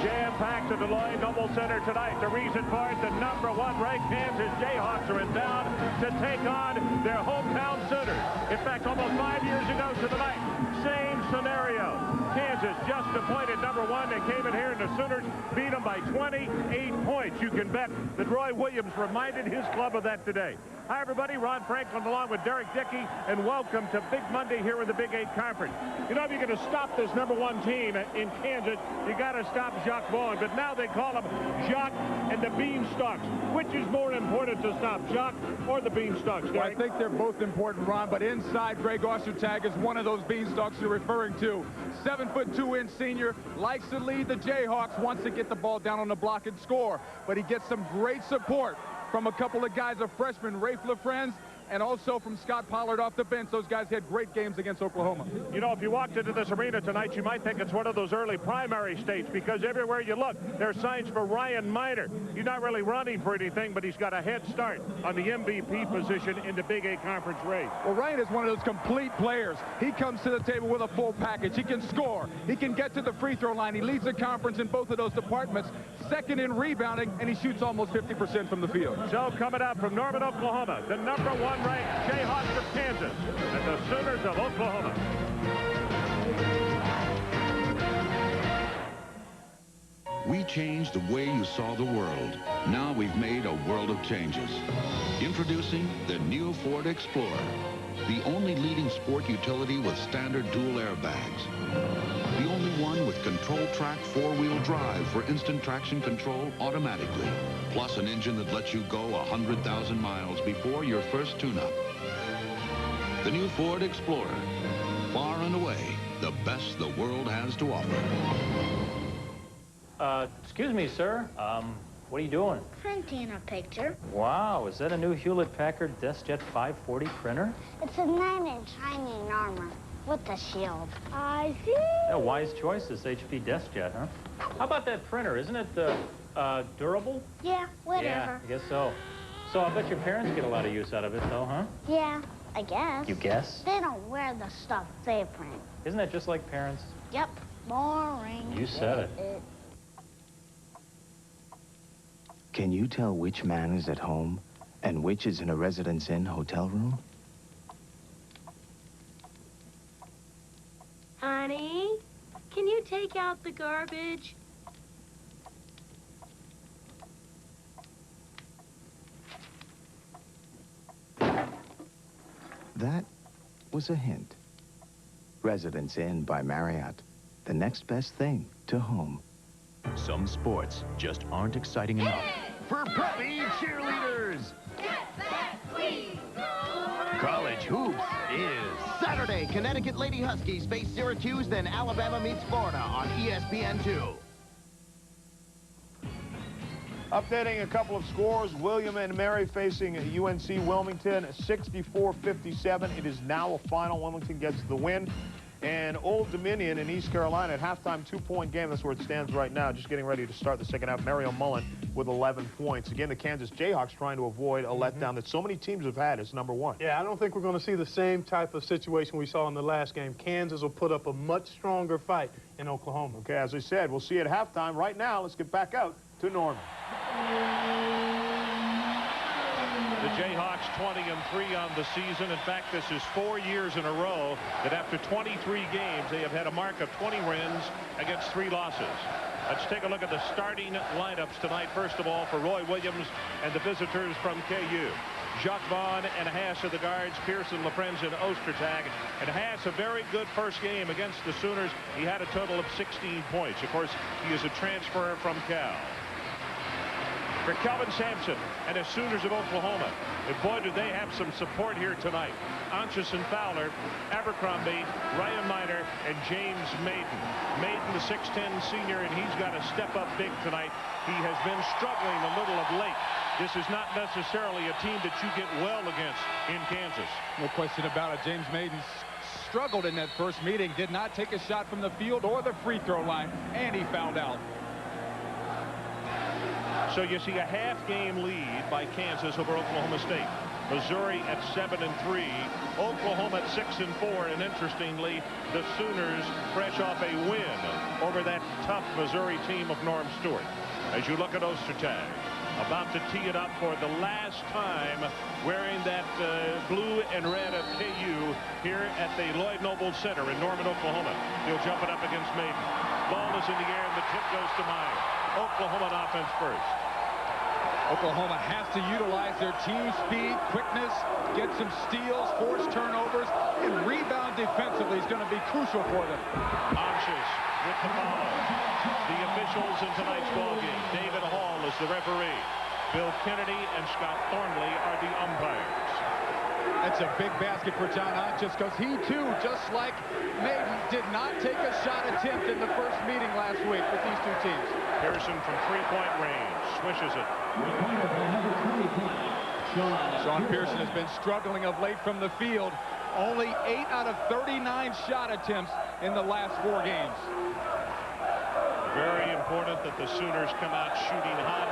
Jam-packed at the Lloyd Noble Center tonight. The reason for it, the #1 ranked Kansas Jayhawks are in town to take on their hometown Sooners. In fact, almost 5 years ago to the night, same scenario. Kansas just appointed #1. They came in here and the Sooners beat them by 28 points. You can bet that Roy Williams reminded his club of that today. Hi, everybody. Ron Franklin along with Derek Dickey, and welcome to Big Monday here in the Big 8 Conference. You know, if you're going to stop this #1 team in Kansas, you got to stop Jacques Vaughn, but now they call him Jacques and the Beanstalks. Which is more important to stop, Jacques or the Beanstalks, Derek? Well, I think they're both important, Ron, but inside Greg Ostertag is one of those Beanstalks you're referring to. 7'2" senior, likes to lead the Jayhawks, wants to get the ball down on the block and score, but he gets some great support from a couple of guys, a freshman, Rafe LaFrance, and also from Scott Pollard off the bench. Those guys had great games against Oklahoma. You know, if you walked into this arena tonight, you might think it's one of those early primary states, because everywhere you look, there are signs for Ryan Miner. He's not really running for anything, but he's got a head start on the MVP position in the Big 8 Conference race. Well, Ryan is one of those complete players. He comes to the table with a full package. He can score. He can get to the free throw line. He leads the conference in both of those departments. Second in rebounding, and he shoots almost 50% from the field. So coming out from Norman, Oklahoma, the #1 ranked Jayhawks of Kansas and the Sooners of Oklahoma. We changed the way you saw the world. Now we've made a world of changes. Introducing the new Ford Explorer, the only leading sport utility with standard dual airbags. The only one with control track four-wheel drive for instant traction control automatically. Plus an engine that lets you go 100,000 miles before your first tune-up. The new Ford Explorer. Far and away, the best the world has to offer. Excuse me, sir. What are you doing? Printing a picture. Wow, is that a new Hewlett-Packard DeskJet 540 printer? It's a knight in shining armor with a shield. I see. A wise choice, this HP DeskJet, huh? How about that printer? Isn't it durable? Yeah, whatever. Yeah, I guess so. So I bet your parents get a lot of use out of it, though, huh? Yeah, I guess. You guess? They don't wear the stuff they print. Isn't that just like parents? Yep. Boring. You said it. Can you tell which man is at home and which is in a Residence Inn hotel room? Honey, can you take out the garbage? That was a hint. Residence Inn by Marriott. The next best thing to home. Some sports just aren't exciting enough. For preppy cheerleaders, college hoops is Saturday. Connecticut Lady Huskies face Syracuse, then Alabama meets Florida on ESPN2. Updating a couple of scores, William and Mary facing UNC Wilmington, 64-57. It is now a final. Wilmington gets the win. And Old Dominion in East Carolina at halftime, 2-point game. That's where it stands right now. Just getting ready to start the second half. Mario Mullen with 11 points. Again, the Kansas Jayhawks trying to avoid a letdown that so many teams have had as #1. Yeah, I don't think we're going to see the same type of situation we saw in the last game. Kansas will put up a much stronger fight in Oklahoma. Okay, as I said, we'll see at halftime. Right now, let's get back out to Norman. The Jayhawks 20-3 on the season. In fact, this is 4 years in a row that after 23 games, they have had a mark of 20 wins against 3 losses. Let's take a look at the starting lineups tonight. First of all, for Roy Williams and the visitors from KU. Jacques Vaughn and Haas are the guards. Pearson, LaFrance, and Ostertag. And Haas, a very good first game against the Sooners. He had a total of 16 points. Of course, he is a transfer from Cal. For Kelvin Sampson and the Sooners of Oklahoma. And boy, do they have some support here tonight. Anchison Fowler, Abercrombie, Ryan Miner, and James Maiden. Maiden, the 6'10 senior, and he's got to step up big tonight. He has been struggling a little of late. This is not necessarily a team that you get well against in Kansas. No question about it. James Maiden struggled in that first meeting, did not take a shot from the field or the free throw line, and he fouled out. So you see a half-game lead by Kansas over Oklahoma State. Missouri at 7-3. Oklahoma at 6-4, and interestingly, the Sooners fresh off a win over that tough Missouri team of Norm Stewart. As you look at Ostertag, about to tee it up for the last time, wearing that blue and red of KU here at the Lloyd Noble Center in Norman, Oklahoma. He'll jump it up against Maiden. Ball is in the air, and the tip goes to Meyer. Oklahoma on offense first. Oklahoma has to utilize their team speed, quickness, get some steals, force turnovers, and rebound defensively is going to be crucial for them. Anxious with the foul. The officials in tonight's ballgame. David Hall is the referee. Bill Kennedy and Scott Thornley are the umpires. That's a big basket for John Anxious because he, too, just like Maiden, did not take a shot attempt in the first meeting last week with these two teams. Pearson from three-point range. Swishes it. Sean Pearson has been struggling of late from the field. Only 8 out of 39 shot attempts in the last 4 games. Very important that the Sooners come out shooting hot.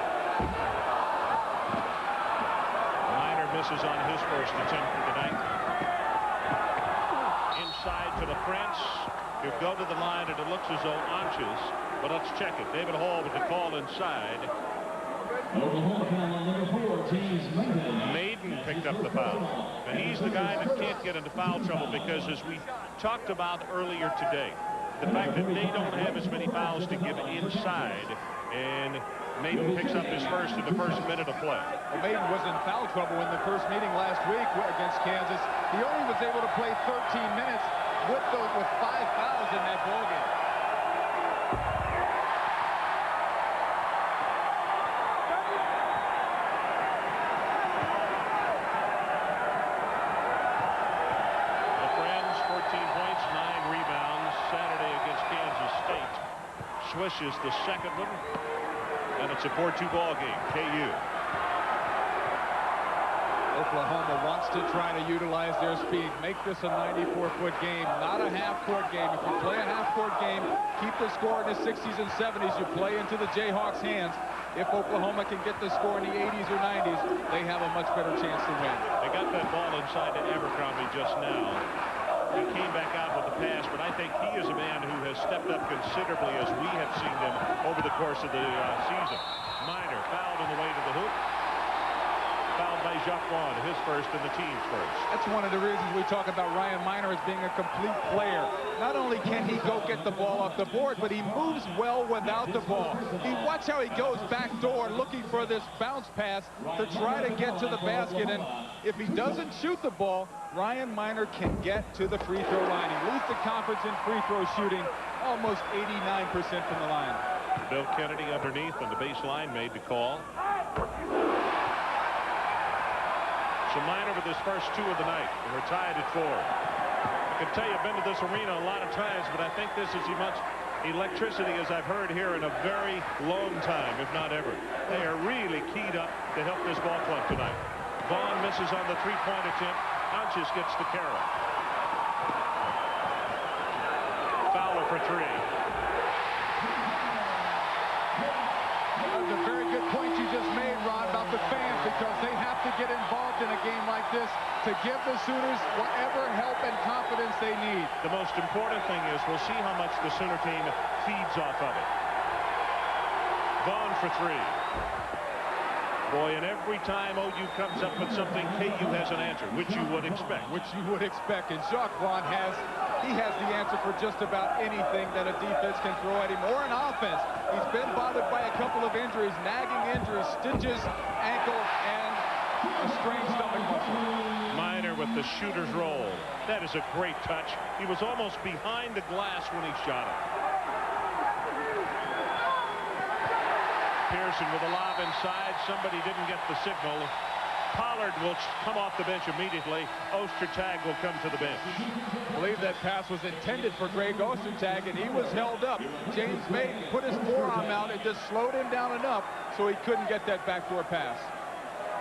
Miner misses on his first attempt for the night. Inside to the Prince. He'll go to the line, and it looks as though Anxious, but let's check it. David Hall with the call inside. Maiden picked up the foul. And he's the guy that can't get into foul trouble because, as we talked about earlier today, the fact that they don't have as many fouls to give inside, and Maiden picks up his first in the first minute of play. Well, Maiden was in foul trouble in the first meeting last week against Kansas. He only was able to play 13 minutes with 5 fouls in that ballgame. Swish is the second one, and it's a 4-2 ball game. KU. Oklahoma wants to try to utilize their speed, make this a 94-foot game, not a half-court game. If you play a half-court game, keep the score in the 60s and 70s. You play into the Jayhawks' hands. If Oklahoma can get the score in the 80s or 90s, they have a much better chance to win. They got that ball inside to Abercrombie just now. He came back out with the pass, but I think he is a man who has stepped up considerably as we have seen them over the course of the season. Miner fouled on the way to the hoop. Fouled by Jacques Vaughn, his first and the team's first. That's one of the reasons we talk about Ryan Miner as being a complete player. Not only can he go get the ball off the board, but he moves well without the ball. Watch how he goes back door looking for this bounce pass to try to get to the basket. And if he doesn't shoot the ball, Ryan Miner can get to the free throw line. He leads the conference in free throw shooting, almost 89% from the line. Bill Kennedy underneath on the baseline made the call. So Miner with his first 2 of the night, and we're tied at 4. I can tell you I've been to this arena a lot of times, but I think this is as much electricity as I've heard here in a very long time, if not ever. They are really keyed up to help this ball club tonight. Vaughn misses on the three-point attempt. Anxious gets the carry. Fowler for 3. That was a very good point you just made, Ron, about the fans, because they have to get involved in a game like this to give the Sooners whatever help and confidence they need. The most important thing is we'll see how much the Sooner team feeds off of it. Vaughn for 3. Boy, and every time OU comes up with something, KU has an answer, which you would expect. And Jacques Vaughn has the answer for just about anything that a defense can throw at him, or an offense. He's been bothered by a couple of injuries, nagging injuries, stitches, ankle, and a strained stomach muscle. Miner with the shooter's roll. That is a great touch. He was almost behind the glass when he shot it. Pearson with a lob inside. Somebody didn't get the signal. Pollard will come off the bench immediately. Ostertag will come to the bench. I believe that pass was intended for Greg Ostertag, and he was held up. James Maiden put his forearm out and just slowed him down enough so he couldn't get that backdoor pass.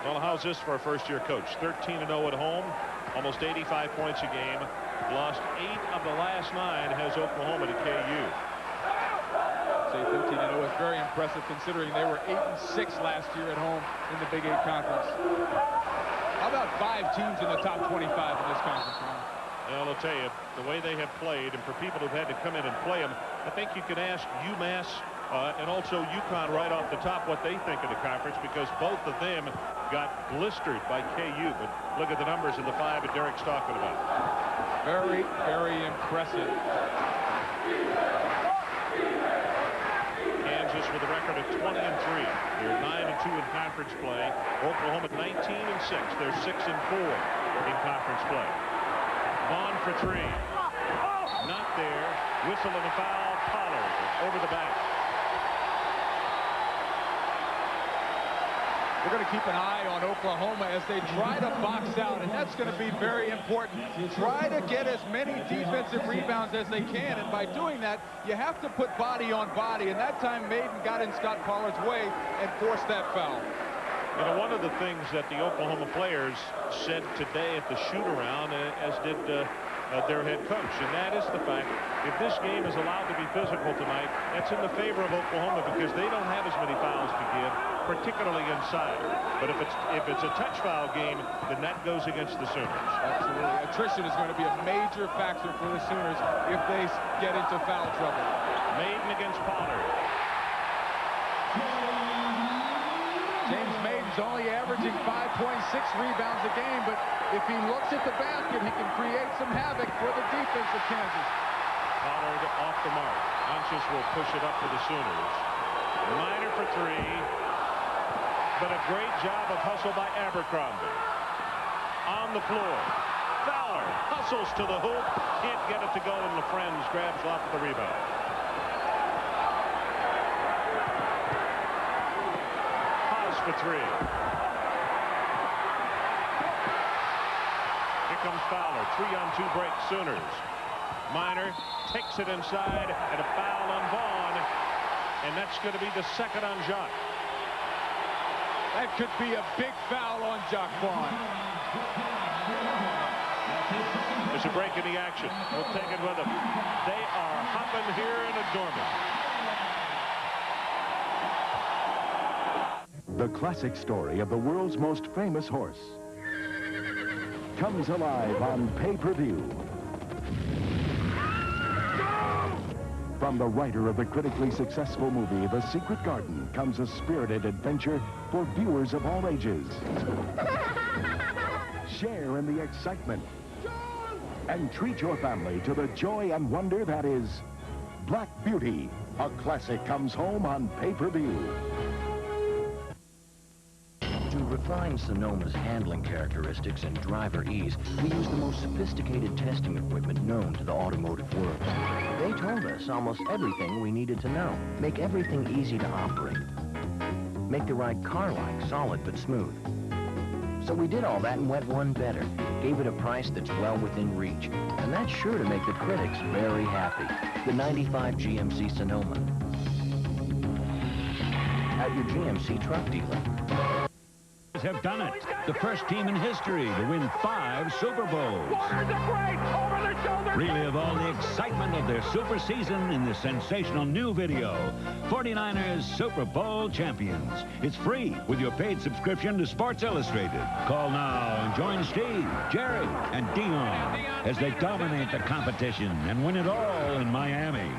Well, how's this for a first-year coach? 13-0 at home, almost 85 points a game. Lost 8 of the last 9 has Oklahoma to KU. Say 13-0 is very impressive considering they were 8-6 last year at home in the Big 8 Conference. How about 5 teams in the top 25 in this conference, Ron? Well, I'll tell you, the way they have played, and for people who've had to come in and play them, I think you can ask UMass and also UConn right off the top what they think of the conference, because both of them got blistered by KU. But look at the numbers in the 5 that Derek's talking about. Very, very impressive. Kansas with a record of 20-3. They're 9-2 in conference play. Oklahoma 19-6. They're 6-4 in conference play. Vaughn for 3. Not there. Whistle and a foul. Pollard over the back. We're going to keep an eye on Oklahoma as they try to box out, and that's going to be very important. Try to get as many defensive rebounds as they can, and by doing that, you have to put body on body, and that time Maiden got in Scott Pollard's way and forced that foul. You know, one of the things that the Oklahoma players said today at the shoot-around, as did their head coach, and that is the fact, if this game is allowed to be physical tonight, that's in the favor of Oklahoma because they don't have as many fouls to give, particularly inside. But if it's a touch foul game, then that goes against the Sooners. Absolutely. Attrition is going to be a major factor for the Sooners if they get into foul trouble. Maiden against Pollard. James Maiden's only averaging 5.6 rebounds a game, but if he looks at the basket, he can create some havoc for the defense of Kansas. Pollard off the mark. Anxious will push it up for the Sooners. Minor for 3. But a great job of hustle by Abercrombie. On the floor. Fowler hustles to the hoop. Can't get it to go, and LaFrentz grabs off the rebound. Haas for 3. Here comes Fowler. 3-on-2 break, Sooners. Minor takes it inside, and a foul on Vaughn. And that's going to be the second on Jacques. That could be a big foul on Jacques Vaughn. There's a break in the action. We'll take it with them. They are hopping here in a dormant. The classic story of the world's most famous horse comes alive on pay-per-view. From the writer of the critically successful movie The Secret Garden comes a spirited adventure for viewers of all ages. Share in the excitement and treat your family to the joy and wonder that is Black Beauty. A classic comes home on pay-per-view. To refine Sonoma's handling characteristics and driver ease, we use the most sophisticated testing equipment known to the automotive world. They told us almost everything we needed to know. Make everything easy to operate. Make the ride car-like, solid but smooth. So we did all that and went one better. Gave it a price that's well within reach. And that's sure to make the critics very happy. The 95 GMC Sonoma. At your GMC truck dealer. Have done it. The first team in history to win 5 Super Bowls. Relive all the excitement of their super season in this sensational new video. 49ers Super Bowl champions. It's free with your paid subscription to Sports Illustrated. Call now and join Steve, Jerry, and Dion as they dominate the competition and win it all in Miami.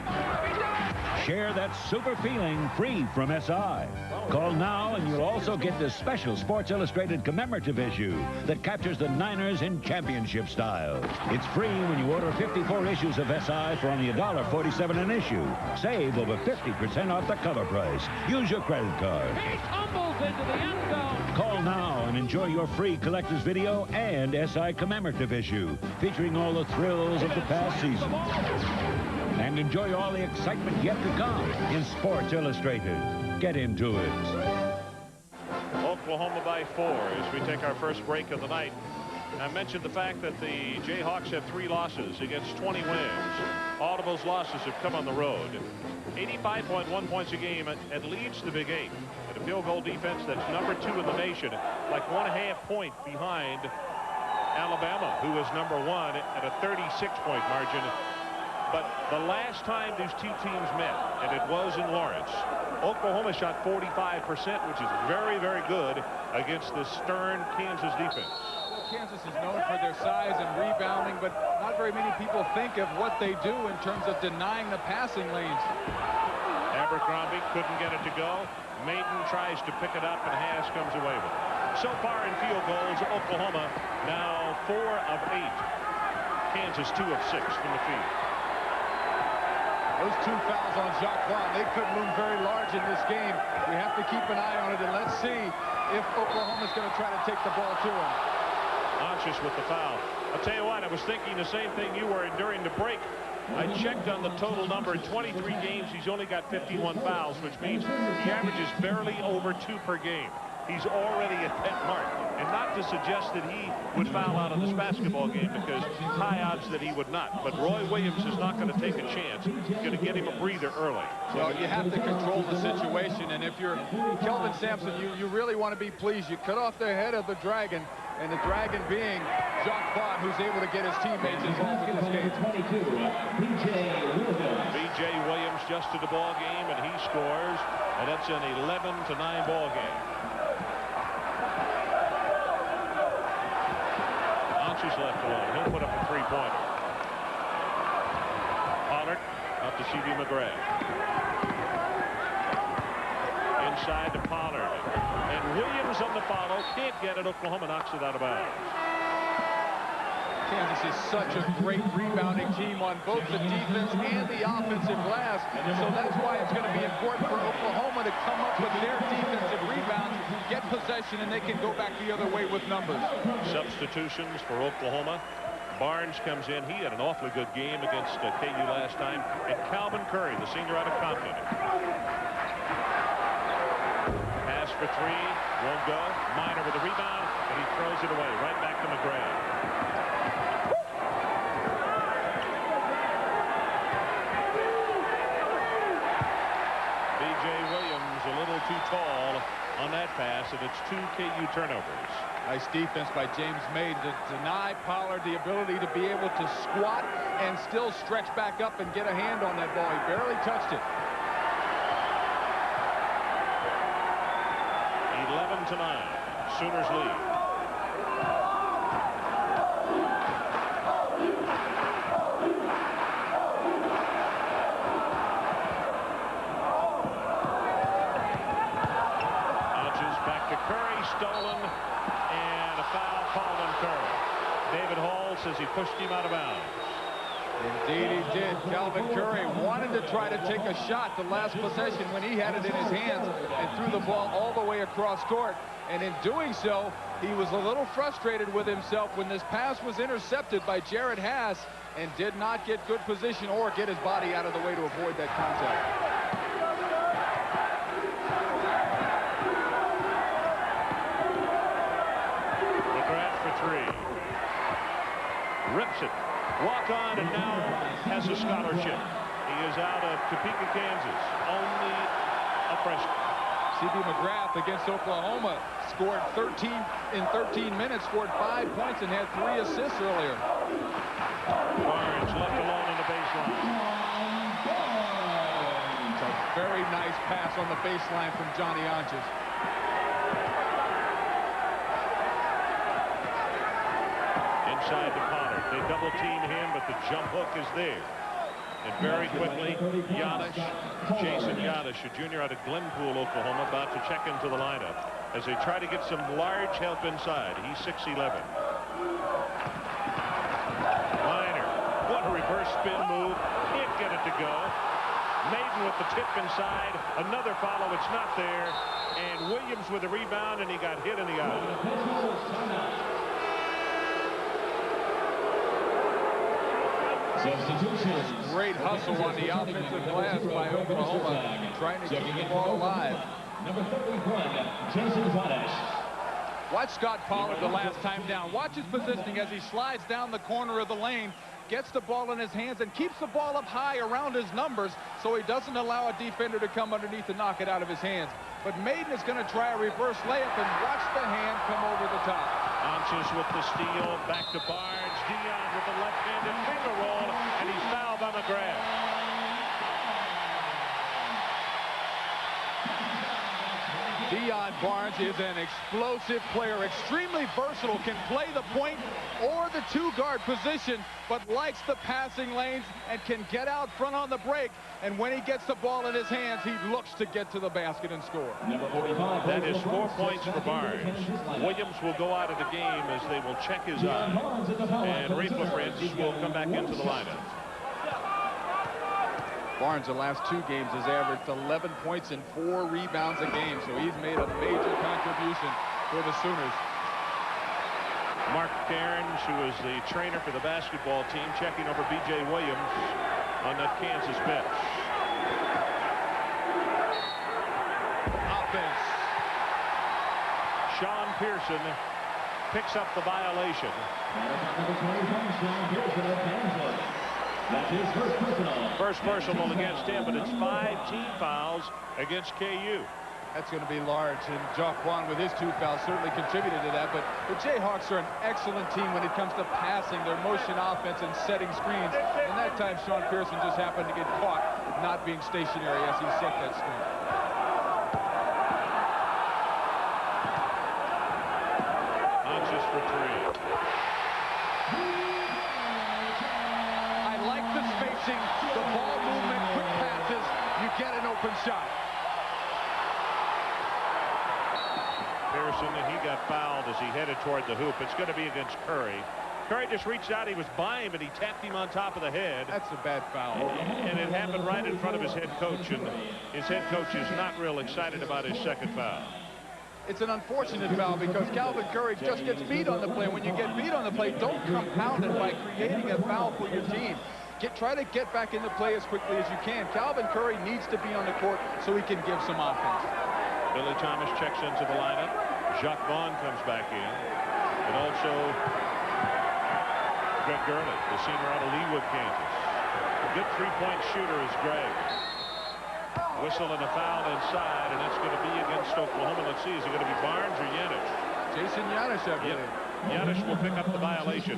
Share that super feeling free from SI. Call now and you'll also get this special Sports Illustrated commemorative issue that captures the Niners in championship style. It's free when you order 54 issues of SI for only $1.47 an issue. Save over 50% off the cover price. Use your credit card. He tumbles into the end zone. Call now and enjoy your free collector's video and SI commemorative issue featuring all the thrills of the past season. And enjoy all the excitement yet to come in Sports Illustrated. Get into it. Oklahoma by 4 as we take our first break of the night. I mentioned the fact that the Jayhawks have 3 losses against 20 wins. All of those losses have come on the road. 85.1 points a game at Leeds, the Big 8. And a field goal defense that's number 2 in the nation, like 1.5 point behind Alabama, who is number 1 at a 36-point margin. But the last time these two teams met, and it was in Lawrence, Oklahoma shot 45%, which is very, very good against the stern Kansas defense. Well, Kansas is known for their size and rebounding, but not very many people think of what they do in terms of denying the passing lanes. Abercrombie couldn't get it to go. Maiden tries to pick it up, and Haas comes away with it. So far in field goals, Oklahoma now 4 of 8. Kansas 2 of 6 from the field. Those 2 fouls on Jacques Vaughn, they could loom very large in this game. We have to keep an eye on it, and let's see if Oklahoma's going to try to take the ball to him. Anxious with the foul. I'll tell you what, I was thinking the same thing you were during the break. I checked on the total number. In 23 games, he's only got 51 fouls, which means he averages barely over 2 per game. He's already at that mark. And not to suggest that he would foul out of this basketball game, because high odds that he would not. But Roy Williams is not going to take a chance. He's going to get him a breather early. So you have to control the situation. And if you're Kelvin Sampson, you really want to be pleased. You cut off the head of the Dragon, and the Dragon being Jacques Vaughn, who's able to get his teammates involved in this game. B.J. Williams just to the ball game, and he scores. And that's an 11-9 ball game. Is left alone. He'll put up a 3-pointer. Pollard up to C.B. McGrath. Inside to Pollard. And Williams on the follow. Can't get it. Oklahoma knocks it out of bounds. Kansas is such a great rebounding team on both the defense and the offensive glass. So that's why it's going to be important for Oklahoma to come up with their defensive rebounds, get possession, and they can go back the other way with numbers. Substitutions for Oklahoma. Barnes comes in. He had an awfully good game against KU last time. And Calvin Curry, the senior out of Compton. Pass for 3. Won't go. Minor with the rebound, and he throws it away. Right back to McGrath. A little too tall on that pass, and it's 2 KU turnovers. Nice defense by James Maiden to deny Pollard the ability to be able to squat and still stretch back up and get a hand on that ball. He barely touched it. 11-9. Sooners lead. Stolen, and a foul called on Curry. David Hall says he pushed him out of bounds. Indeed he did. Calvin Curry wanted to try to take a shot the last possession when he had it in his hands and threw the ball all the way across court. And in doing so, he was a little frustrated with himself when this pass was intercepted by Jared Haas and did not get good position or get his body out of the way to avoid that contact. Rips it. Walk on, and now has a scholarship. He is out of Topeka, Kansas. Only a freshman. C.B. McGrath against Oklahoma scored 13 minutes, scored 5 points, and had 3 assists earlier. Barnes left alone on the baseline. It's a very nice pass on the baseline from Johnny Anches. Inside to Pollard. They double team him, but the jump hook is there. And very quickly, Jason Yadish, a junior out of Glenpool, Oklahoma, about to check into the lineup as they try to get some large help inside. He's 6'11". Minor. What a reverse spin move. Can't get it to go. Maiden with the tip inside. Another follow. It's not there. And Williams with the rebound, and he got hit in the eye. Great hustle on the offensive glass by Oklahoma, trying to keep the ball alive. Number 31, Jason Yadish. Watch Scott Pollard the last time down. Watch his positioning as he slides down the corner of the lane, gets the ball in his hands, and keeps the ball up high around his numbers so he doesn't allow a defender to come underneath and knock it out of his hands. But Maiden is going to try a reverse layup, and watch the hand come over the top. Anches with the steal, back to Barnes. Dion with the left-handed finger roll, and he's fouled by McGrath. Deion Barnes is an explosive player, extremely versatile, can play the point or the two-guard position, but likes the passing lanes and can get out front on the break. And when he gets the ball in his hands, he looks to get to the basket and score. That is 4 points for Barnes. Williams will go out of the game as they will check his eye. And Ray LaFrance will come back into the lineup. Barnes, the last 2 games, has averaged 11 points and 4 rebounds a game, so he's made a major contribution for the Sooners. Mark Cairns, who is the trainer for the basketball team, checking over B.J. Williams on that Kansas bench. Offense. Sean Pearson picks up the violation. That's his first personal. First personal against him, but it's 5 team fouls against KU. That's going to be large, and Jaquan with his 2 fouls certainly contributed to that. But the Jayhawks are an excellent team when it comes to passing, their motion offense, and setting screens. And that time, Sean Pearson just happened to get caught not being stationary as he set that screen. Hodges for 3. I like the spacing, the ball movement, quick passes. You get an open shot. Pearson, he got fouled as he headed toward the hoop. It's going to be against Curry. Curry just reached out. He was by him, and he tapped him on top of the head. That's a bad foul. And it happened right in front of his head coach, and his head coach is not real excited about his second foul. It's an unfortunate foul because Calvin Curry just gets beat on the play. When you get beat on the play, don't compound it by creating a foul for your team. Try to get back in the play as quickly as you can. Calvin Curry needs to be on the court so he can give some offense. Billy Thomas checks into the lineup. Jacques Vaughn comes back in. And also Greg Gurley, the senior out of Leawood, Kansas. A good 3-point shooter is Greg. Whistle and a foul inside, and that's going to be against Oklahoma. Let's see, is it going to be Barnes or Yanish? Jason Yanish, I believe. Yanish will pick up the violation.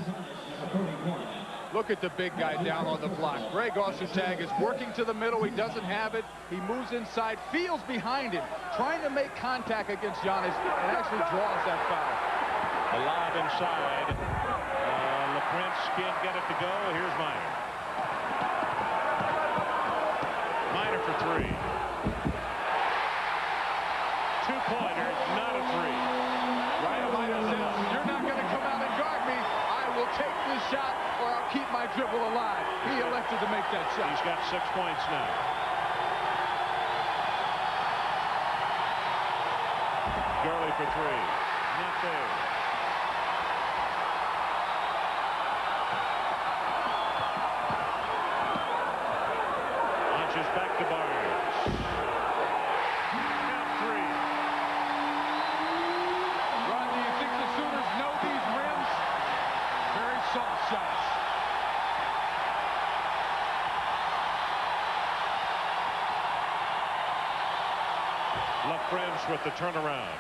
Look at the big guy down on the block. Greg Ostertag is working to the middle. He doesn't have it. He moves inside, feels behind him, trying to make contact against Giannis, and actually draws that foul. A lob inside. LaPrince can't get it to go. Here's Minor. Minor for 3. 2-pointer, not a 3. Ryan Minor says, you're not going to come out and guard me. I will take this shot or I'll keep my dribble alive. He elected to make that shot. He's got 6 points now. Gurley for 3. Not there. Launches back to Barnes. Count 3. Ron, do you think the Sooners know these rims? Very soft shots. LaFrance with the turnaround.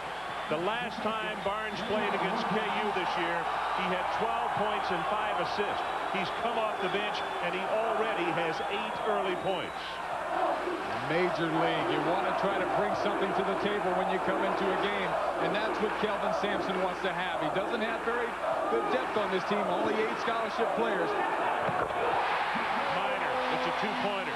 The last time Barnes played against KU this year, he had 12 points and 5 assists. He's come off the bench, and he already has 8 early points. Major league. You want to try to bring something to the table when you come into a game, and that's what Kelvin Sampson wants to have. He doesn't have very good depth on this team, only 8 scholarship players. Minor, it's a 2-pointer.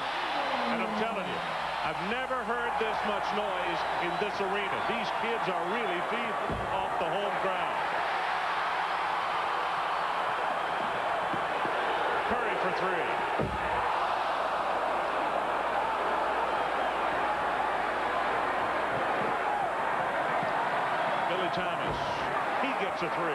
And I'm telling you, I've never heard this much noise in this arena. These kids are really feeding off the home crowd. Curry for 3. Billy Thomas, he gets a 3.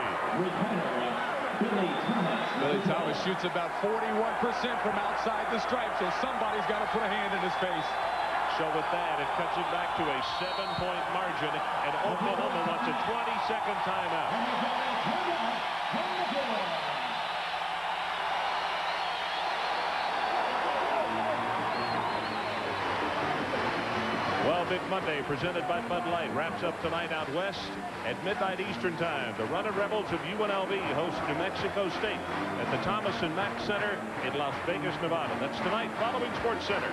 Billy Thomas shoots about 41% from outside the stripe, so somebody's got to put a hand in his face. So with that, it cuts it back to a 7-point margin, and Oklahoma wants a 20-second timeout. Well, Big Monday, presented by Bud Light, wraps up tonight out west at midnight Eastern Time. The Runnin' Rebels of UNLV host New Mexico State at the Thomas and Mack Center in Las Vegas, Nevada. That's tonight following SportsCenter.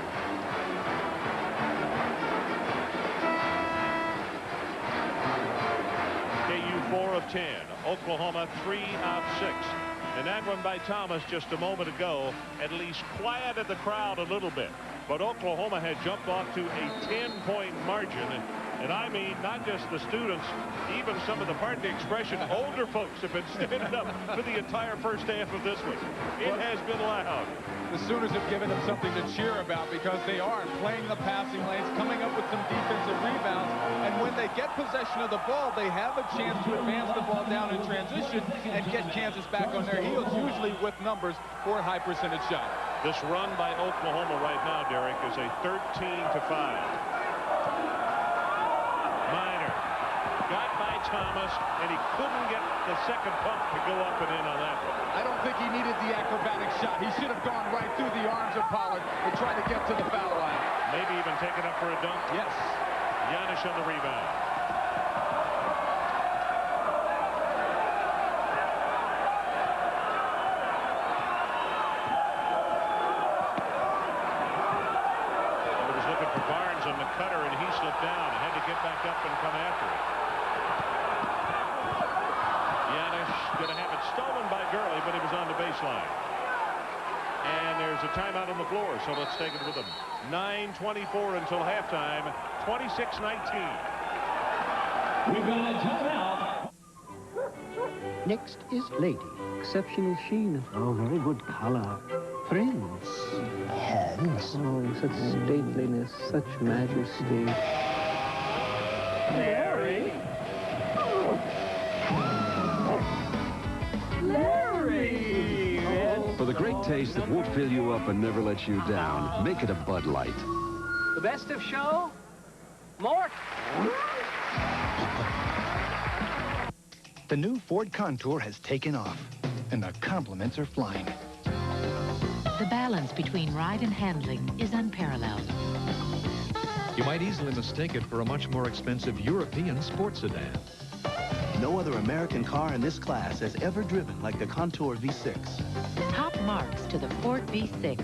10. Oklahoma 3 of 6. And that one by Thomas just a moment ago at least quieted the crowd a little bit. But Oklahoma had jumped off to a 10-point margin. And I mean, not just the students, even some of the, pardon the expression, older folks have been standing up for the entire first half of this one. It has been loud. The Sooners have given them something to cheer about because they are playing the passing lanes, coming up with some defensive rebounds, and when they get possession of the ball, they have a chance to advance the ball down in transition and get Kansas back on their heels, usually with numbers for a high percentage shot. This run by Oklahoma right now, Derek, is a 13-5. Minor got by Thomas, and he couldn't get the second pump to go up and in on that one. I don't think he needed the acrobatic shot. He should have gone right through the arms of Pollard and tried to get to the foul line. Maybe even taken up for a dunk. Yes. Giannis on the rebound. He was looking for Barnes on the cutter, and he slipped down. Had to get back up and come after it. Giannis going to have it stolen by Gurley, but he was on the baseline. And there's a timeout on the floor, so let's take it with him. 9:24 until halftime, 26-19. We've got a timeout. Next is Lady. Exceptional sheen. Oh, very good color. Prince. Hands. Oh, such stateliness, such majesty. Larry. For the great taste that won't fill you up and never let you down, make it a Bud Light. The best of show? Mort. The new Ford Contour has taken off, and the compliments are flying. The balance between ride and handling is unparalleled. You might easily mistake it for a much more expensive European sports sedan. No other American car in this class has ever driven like the Contour V6. Top marks to the Ford V6.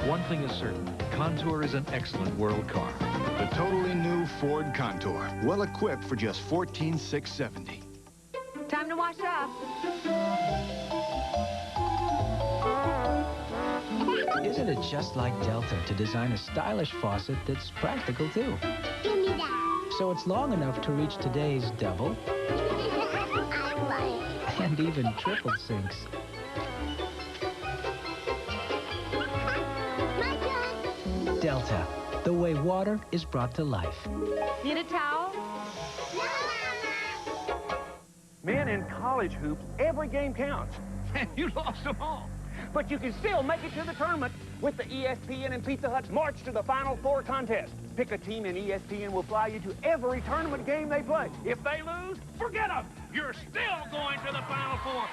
One thing is certain, Contour is an excellent world car. The totally new Ford Contour, well equipped for just $14,670. Time to wash up. Isn't it just like Delta to design a stylish faucet that's practical too? Give me that. So it's long enough to reach today's double and even triple sinks. Delta, the way water is brought to life. Need a towel? Men in college hoops, every game counts. And you lost them all. But you can still make it to the tournament with the ESPN and Pizza Hut's March to the Final Four contest. Pick a team and ESPN will fly you to every tournament game they play. If they lose, forget them. You're still going to the Final Four.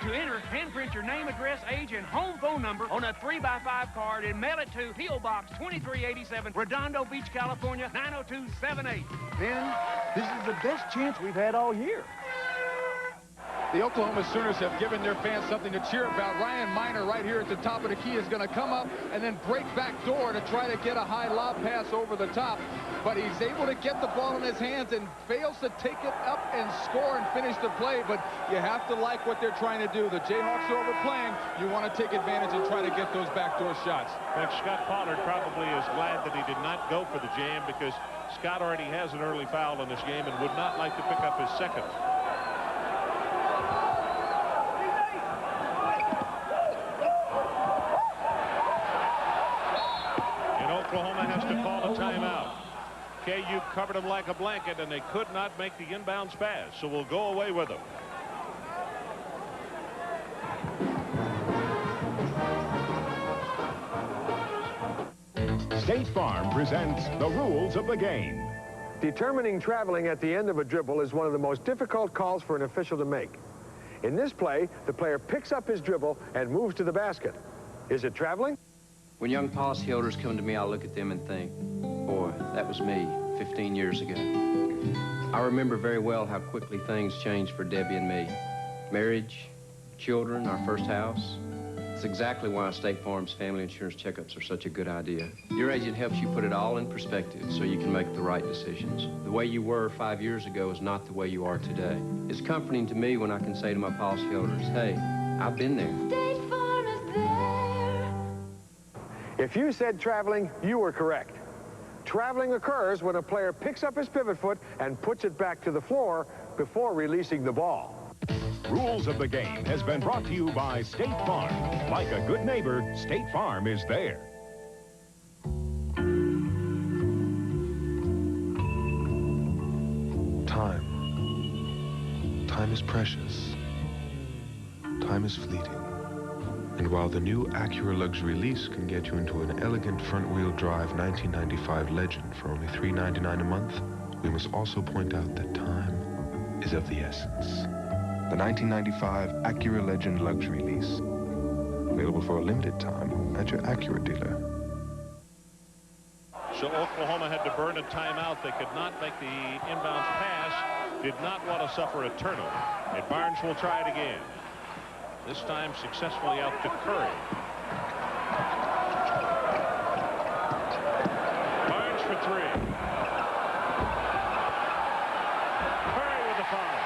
To enter, handprint your name, address, age, and home phone number on a 3x5 card and mail it to P.O. Box 2387, Redondo Beach, California, 90278. Then, this is the best chance we've had all year. The Oklahoma Sooners have given their fans something to cheer about. Ryan Minor right here at the top of the key is going to come up and then break back door to try to get a high lob pass over the top. But he's able to get the ball in his hands and fails to take it up and score and finish the play. But you have to like what they're trying to do. The Jayhawks are overplaying. You want to take advantage and try to get those backdoor shots. But Scott Pollard probably is glad that he did not go for the jam because Scott already has an early foul in this game and would not like to pick up his second. Oklahoma has to call a timeout. KU covered them like a blanket, and they could not make the inbounds pass, so we'll go away with them. State Farm presents the rules of the game. Determining traveling at the end of a dribble is one of the most difficult calls for an official to make. In this play, the player picks up his dribble and moves to the basket. Is it traveling? When young policyholders come to me, I look at them and think, boy, that was me 15 years ago. I remember very well how quickly things changed for Debbie and me. Marriage, children, our first house. It's exactly why State Farm's family insurance checkups are such a good idea. Your agent helps you put it all in perspective so you can make the right decisions. The way you were 5 years ago is not the way you are today. It's comforting to me when I can say to my policyholders, hey, I've been there. State Farm is there. If you said traveling, you were correct. Traveling occurs when a player picks up his pivot foot and puts it back to the floor before releasing the ball. Rules of the Game has been brought to you by State Farm. Like a good neighbor, State Farm is there. Time is precious. Time is fleeting. And while the new Acura Luxury Lease can get you into an elegant front-wheel drive 1995 Legend for only $3.99 a month, we must also point out that time is of the essence. The 1995 Acura Legend Luxury Lease. Available for a limited time at your Acura dealer. So Oklahoma had to burn a timeout. They could not make the inbounds pass. Did not want to suffer a turnover. And Barnes will try it again. This time successfully out to Curry. Barnes for three. Curry with the foul.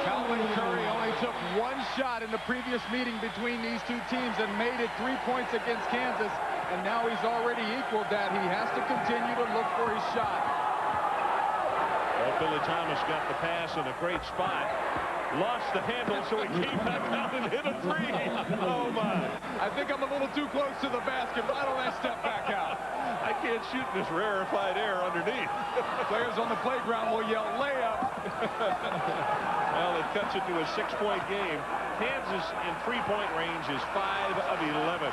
Calvin Curry only took one shot in the previous meeting between these two teams and made it 3 points against Kansas, and now he's already equaled that. He has to continue to look for his shot. Well, Billy Thomas got the pass in a great spot. Lost the handle, so he came back out and hit a three. Oh, my. I think I'm a little too close to the basket right on that step back out. I can't shoot in this rarefied air underneath. Players on the playground will yell, layup. Well, it cuts into a 6-point game. Kansas in three-point range is 5 of 11.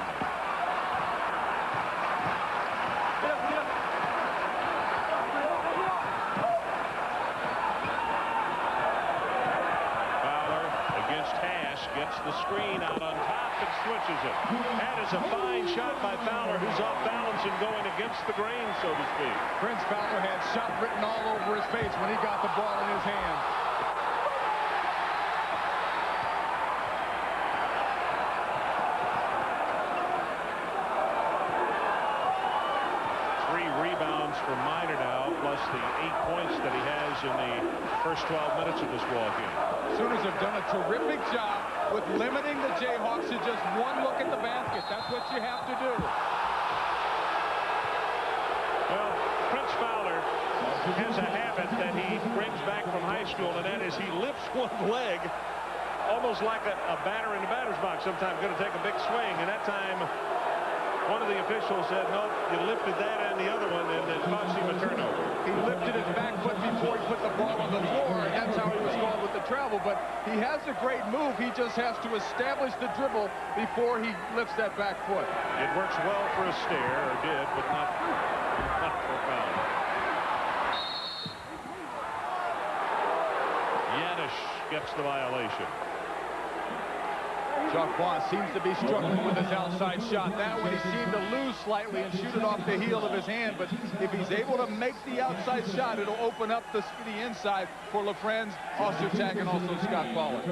Gets the screen out on top and switches it. That is a fine shot by Fowler, who's off balance and going against the grain, so to speak. Prince Fowler had shot written all over his face when he got the ball in his hand. Three rebounds for Minor now, plus the 8 points that he has in the first 12 minutes of this ball game. Sooners have done a terrific job with limiting the Jayhawks to just one look at the basket. That's what you have to do. Well, Prince Fowler has a habit that he brings back from high school, and that is he lifts one leg almost like a batter in the batter's box. Sometimes going to take a big swing, and that time one of the officials said, no, you lifted that and the other one, and it cost him a turnover. He lifted his back foot before he put the ball on the floor, and that's how he was going with the travel. But he has a great move. He just has to establish the dribble before he lifts that back foot. It works well for a stare, or did, but not for foul. Yanish gets the violation. Jacques Vaughn seems to be struggling with his outside shot. That one he seemed to lose slightly and shoot it off the heel of his hand. But if he's able to make the outside shot, it'll open up the inside for LaFrentz, Ostertag, and also Scott Pollard.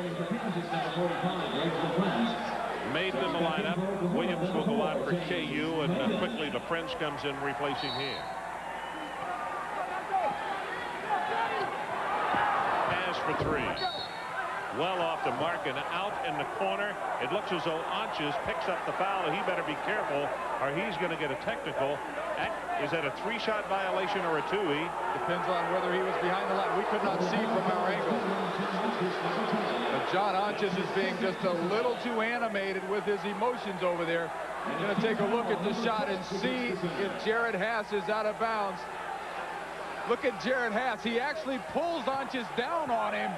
Maiden in the lineup. Williams will go out for KU, and quickly LaFrentz comes in replacing him. Pass for three. Well off the mark and out in the corner. It looks as though Anches picks up the foul. He better be careful or he's going to get a technical. Is that a three-shot violation or a two-y? Depends on whether he was behind the line. We could not see from our angle. But John Anches is being just a little too animated with his emotions over there. He's going to take a look at the shot and see if Jared Haas is out of bounds. Look at Jared Haas. He actually pulls Anches down on him.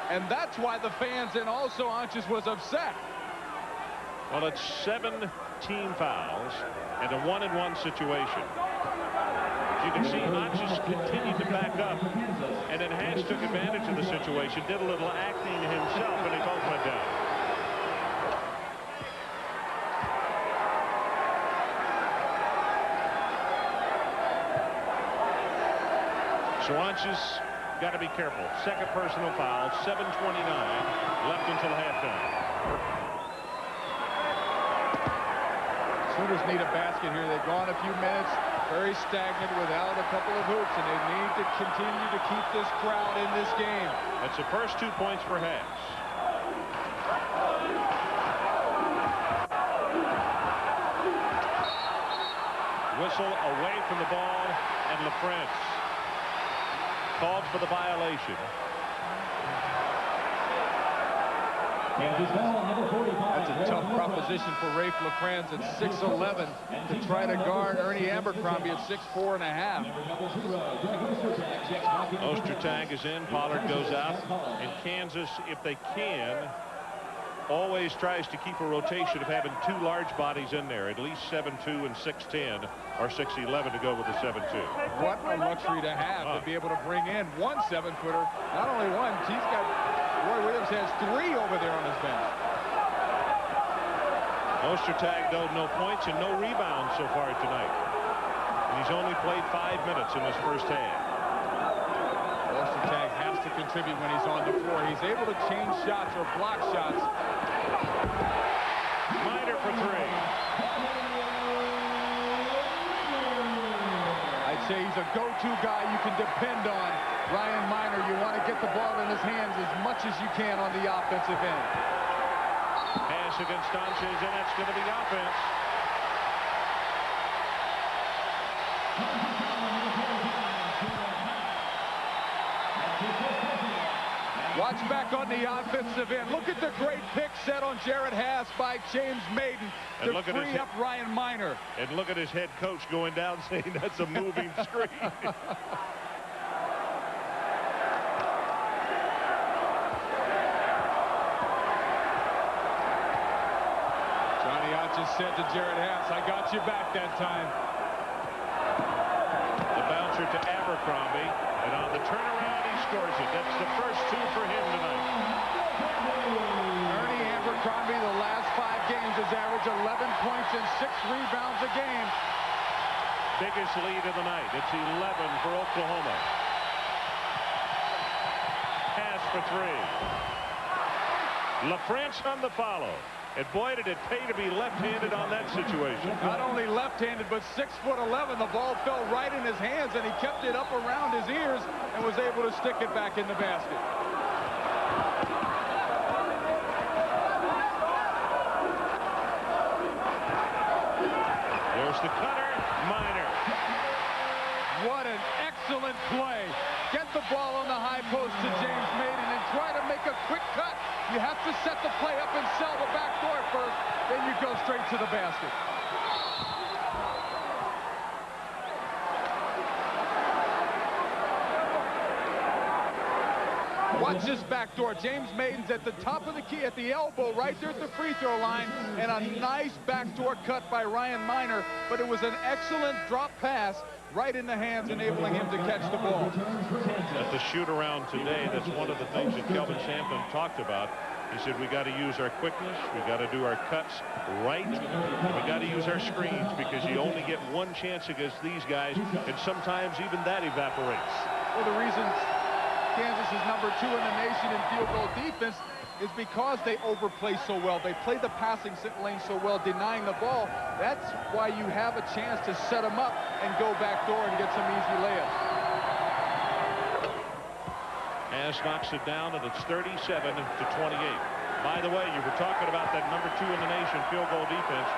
And that's why the fans and also Anches was upset. Well, it's 7 team fouls and a 1-and-1 situation. As you can see, Anches continued to back up, and then Haas took advantage of the situation, did a little acting himself, and they both went down. So Anches got to be careful. Second personal foul, 7:29 left until halftime. Sooners need a basket here. They've gone a few minutes very stagnant without a couple of hoops, and they need to continue to keep this crowd in this game. That's the first 2 points for Haas. Whistle away from the ball, and LaFrance called for the violation. That's a tough proposition for Rafe LaFrance at 6'11" to try to guard Ernie Abercrombie at 6'4½". Ostertag is in, Pollard goes out, and Kansas, if they can, always tries to keep a rotation of having 2 large bodies in there, at least 7'2" and 6'10", or 6'11" to go with the 7'2". What a luxury to have to be able to bring in one 7-footer. Not only one, he's got, Roy Williams has 3 over there on his bench. Ostertag, though, no points and no rebounds so far tonight. And he's only played 5 minutes in this first half. Ostertag has to contribute when he's on the floor. He's able to change shots or block shots. Minor for 3. I'd say he's a go-to guy you can depend on. Ryan Miner, you want to get the ball in his hands as much as you can on the offensive end. Pass against Sanchez, and that's going to be offense. Watch back on the offensive end. Look at the great pick set on Jared Haas by James Maiden to free up Ryan Miner. And look at his head coach going down saying that's a moving screen. Johnny Ott just said to Jared Haas, I got you back that time. The bouncer to Abercrombie, and on the turnaround he scores it. That's the first 2 for him tonight. Ernie Abercrombie, the last 5 games, has averaged 11 points and 6 rebounds a game. Biggest lead of the night. It's 11 for Oklahoma. Pass for 3. LaFrance on the follow. And boy, did it pay to be left-handed on that situation. Not only left-handed, but 6'11". The ball fell right in his hands, and he kept it up around his ears and was able to stick it back in the basket. There's the cutter, Miner. What an excellent play. Get the ball on the high post to James Maiden and try to make a quick cut. You have to set the play up and sell the back door first, then you go straight to the basket. Watch this back door. James Maiden's at the top of the key, at the elbow, right there at the free throw line, and a nice backdoor cut by Ryan Miner, but it was an excellent drop pass right in the hands, enabling him to catch the ball. At the shoot-around today, that's one of the things that Kelvin Sampson talked about. He said, we got to use our quickness, we got to do our cuts right, and we got to use our screens, because you only get one chance against these guys, and sometimes even that evaporates. Well, the reason Kansas is #2 in the nation in field goal defense is because they overplay so well. They play the passing lane so well, denying the ball. That's why you have a chance to set them up and go back door and get some easy layups. Haas knocks it down, and it's 37-28. By the way, you were talking about that #2 in the nation field goal defense.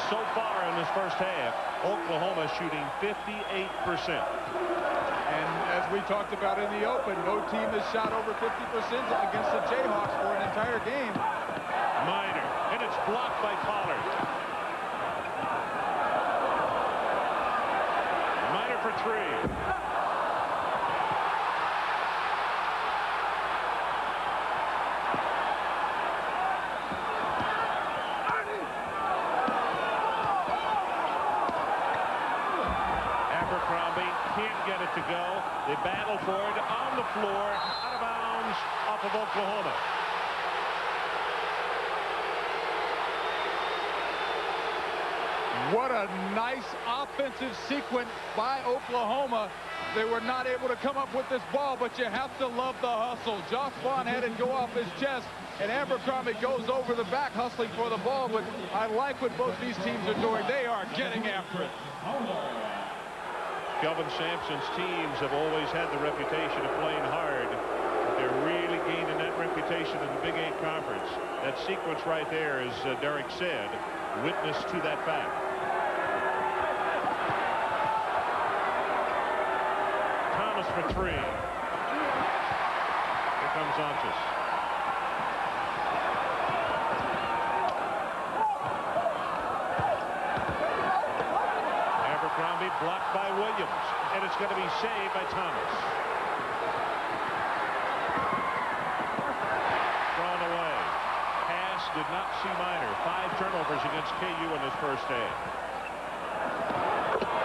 So far in this first half, Oklahoma shooting 58%. And as we talked about in the open, no team has shot over 50% against the Jayhawks for an entire game. Miner, and it's blocked by Pollard. Miner for 3. To go. They battle for it on the floor, out of bounds, off of Oklahoma. What a nice offensive sequence by Oklahoma. They were not able to come up with this ball, but you have to love the hustle. Josh Vaughn had it go off his chest, and Abercrombie goes over the back hustling for the ball. But I like what both these teams are doing. They are getting after it. Kelvin Sampson's teams have always had the reputation of playing hard. They're really gaining that reputation in the Big 8 Conference. That sequence right there, as Derek said, witness to that fact. Thomas for three. Here comes Onches. Abercrombie blocked by Williams, and it's going to be saved by Thomas. Thrown away. Pass did not see Minor. 5 turnovers against KU in his first half.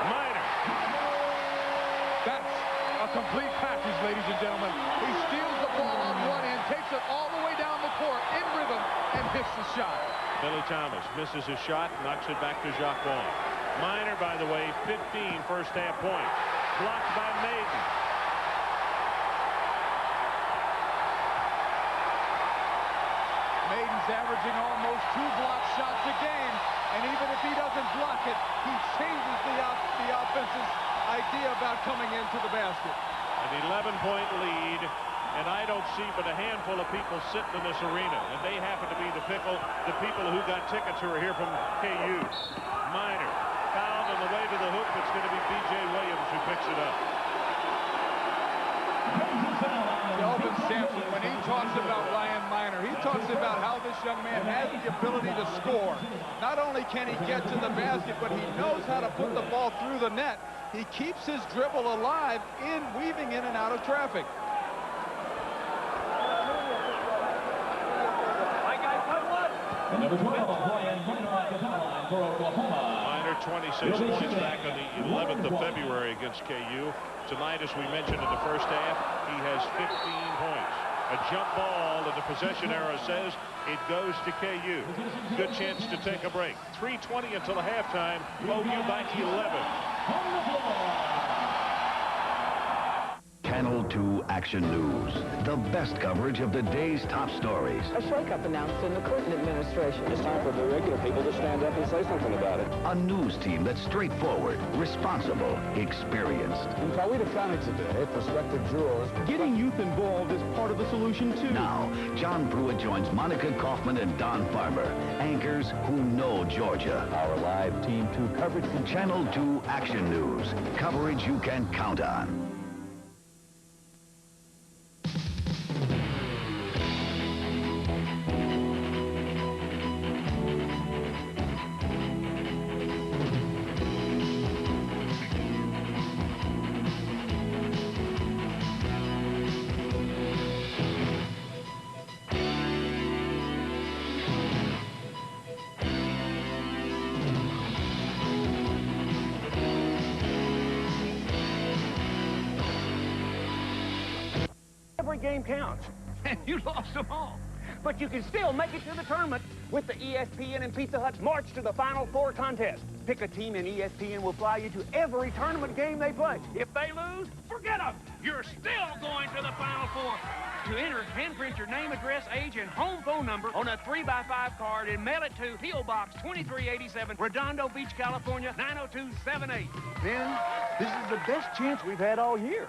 Minor. That's a complete package, ladies and gentlemen. He steals the ball on one end, takes it all the way down the court in rhythm, and hits the shot. Billy Thomas misses his shot, knocks it back to Jacques Vaughn. Minor, by the way, 15 first half points. Blocked by Maiden. Maiden's averaging almost 2 block shots a game, and even if he doesn't block it, he changes the offense's idea about coming into the basket. An 11-point lead, and I don't see but a handful of people sitting in this arena, and they happen to be the people who got tickets who are here from KU. Minor fouled on the way to the hoop. It's going to be B.J. Williams who picks it up. Kelvin Sampson, when he talks about Ryan Minor, he talks about how this young man has the ability to score. Not only can he get to the basket, but he knows how to put the ball through the net. He keeps his dribble alive in weaving in and out of traffic. Number 12, Ryan Minor at the foul line for Oklahoma. Minor 26 points back on the 11th of February against KU. Tonight, as we mentioned in the first half, he has 15 points. A jump ball, and the possession arrow says it goes to KU. Good chance to take a break. 3:20 until halftime. OU by 11. Channel 2 Action News. The best coverage of the day's top stories. A shakeup announced in the Clinton administration. It's time for the regular people to stand up and say something about it. A news team that's straightforward, responsible, experienced. In Coweta County today, prospective jurors... Getting youth involved is part of the solution, too. Now, John Pruitt joins Monica Kaufman and Don Farber, anchors who know Georgia. Our live Team 2 coverage. Channel 2 Action News. Coverage you can count on. Every game counts, and you lost them all. But you can still make it to the tournament with the ESPN and Pizza Hut's March to the Final Four contest. Pick a team and ESPN will fly you to every tournament game they play. If they lose, forget them. You're still going to the Final Four. To enter, handprint your name, address, age, and home phone number on a 3x5 card and mail it to P.O. Box 2387, Redondo Beach, California, 90278. Then, this is the best chance we've had all year.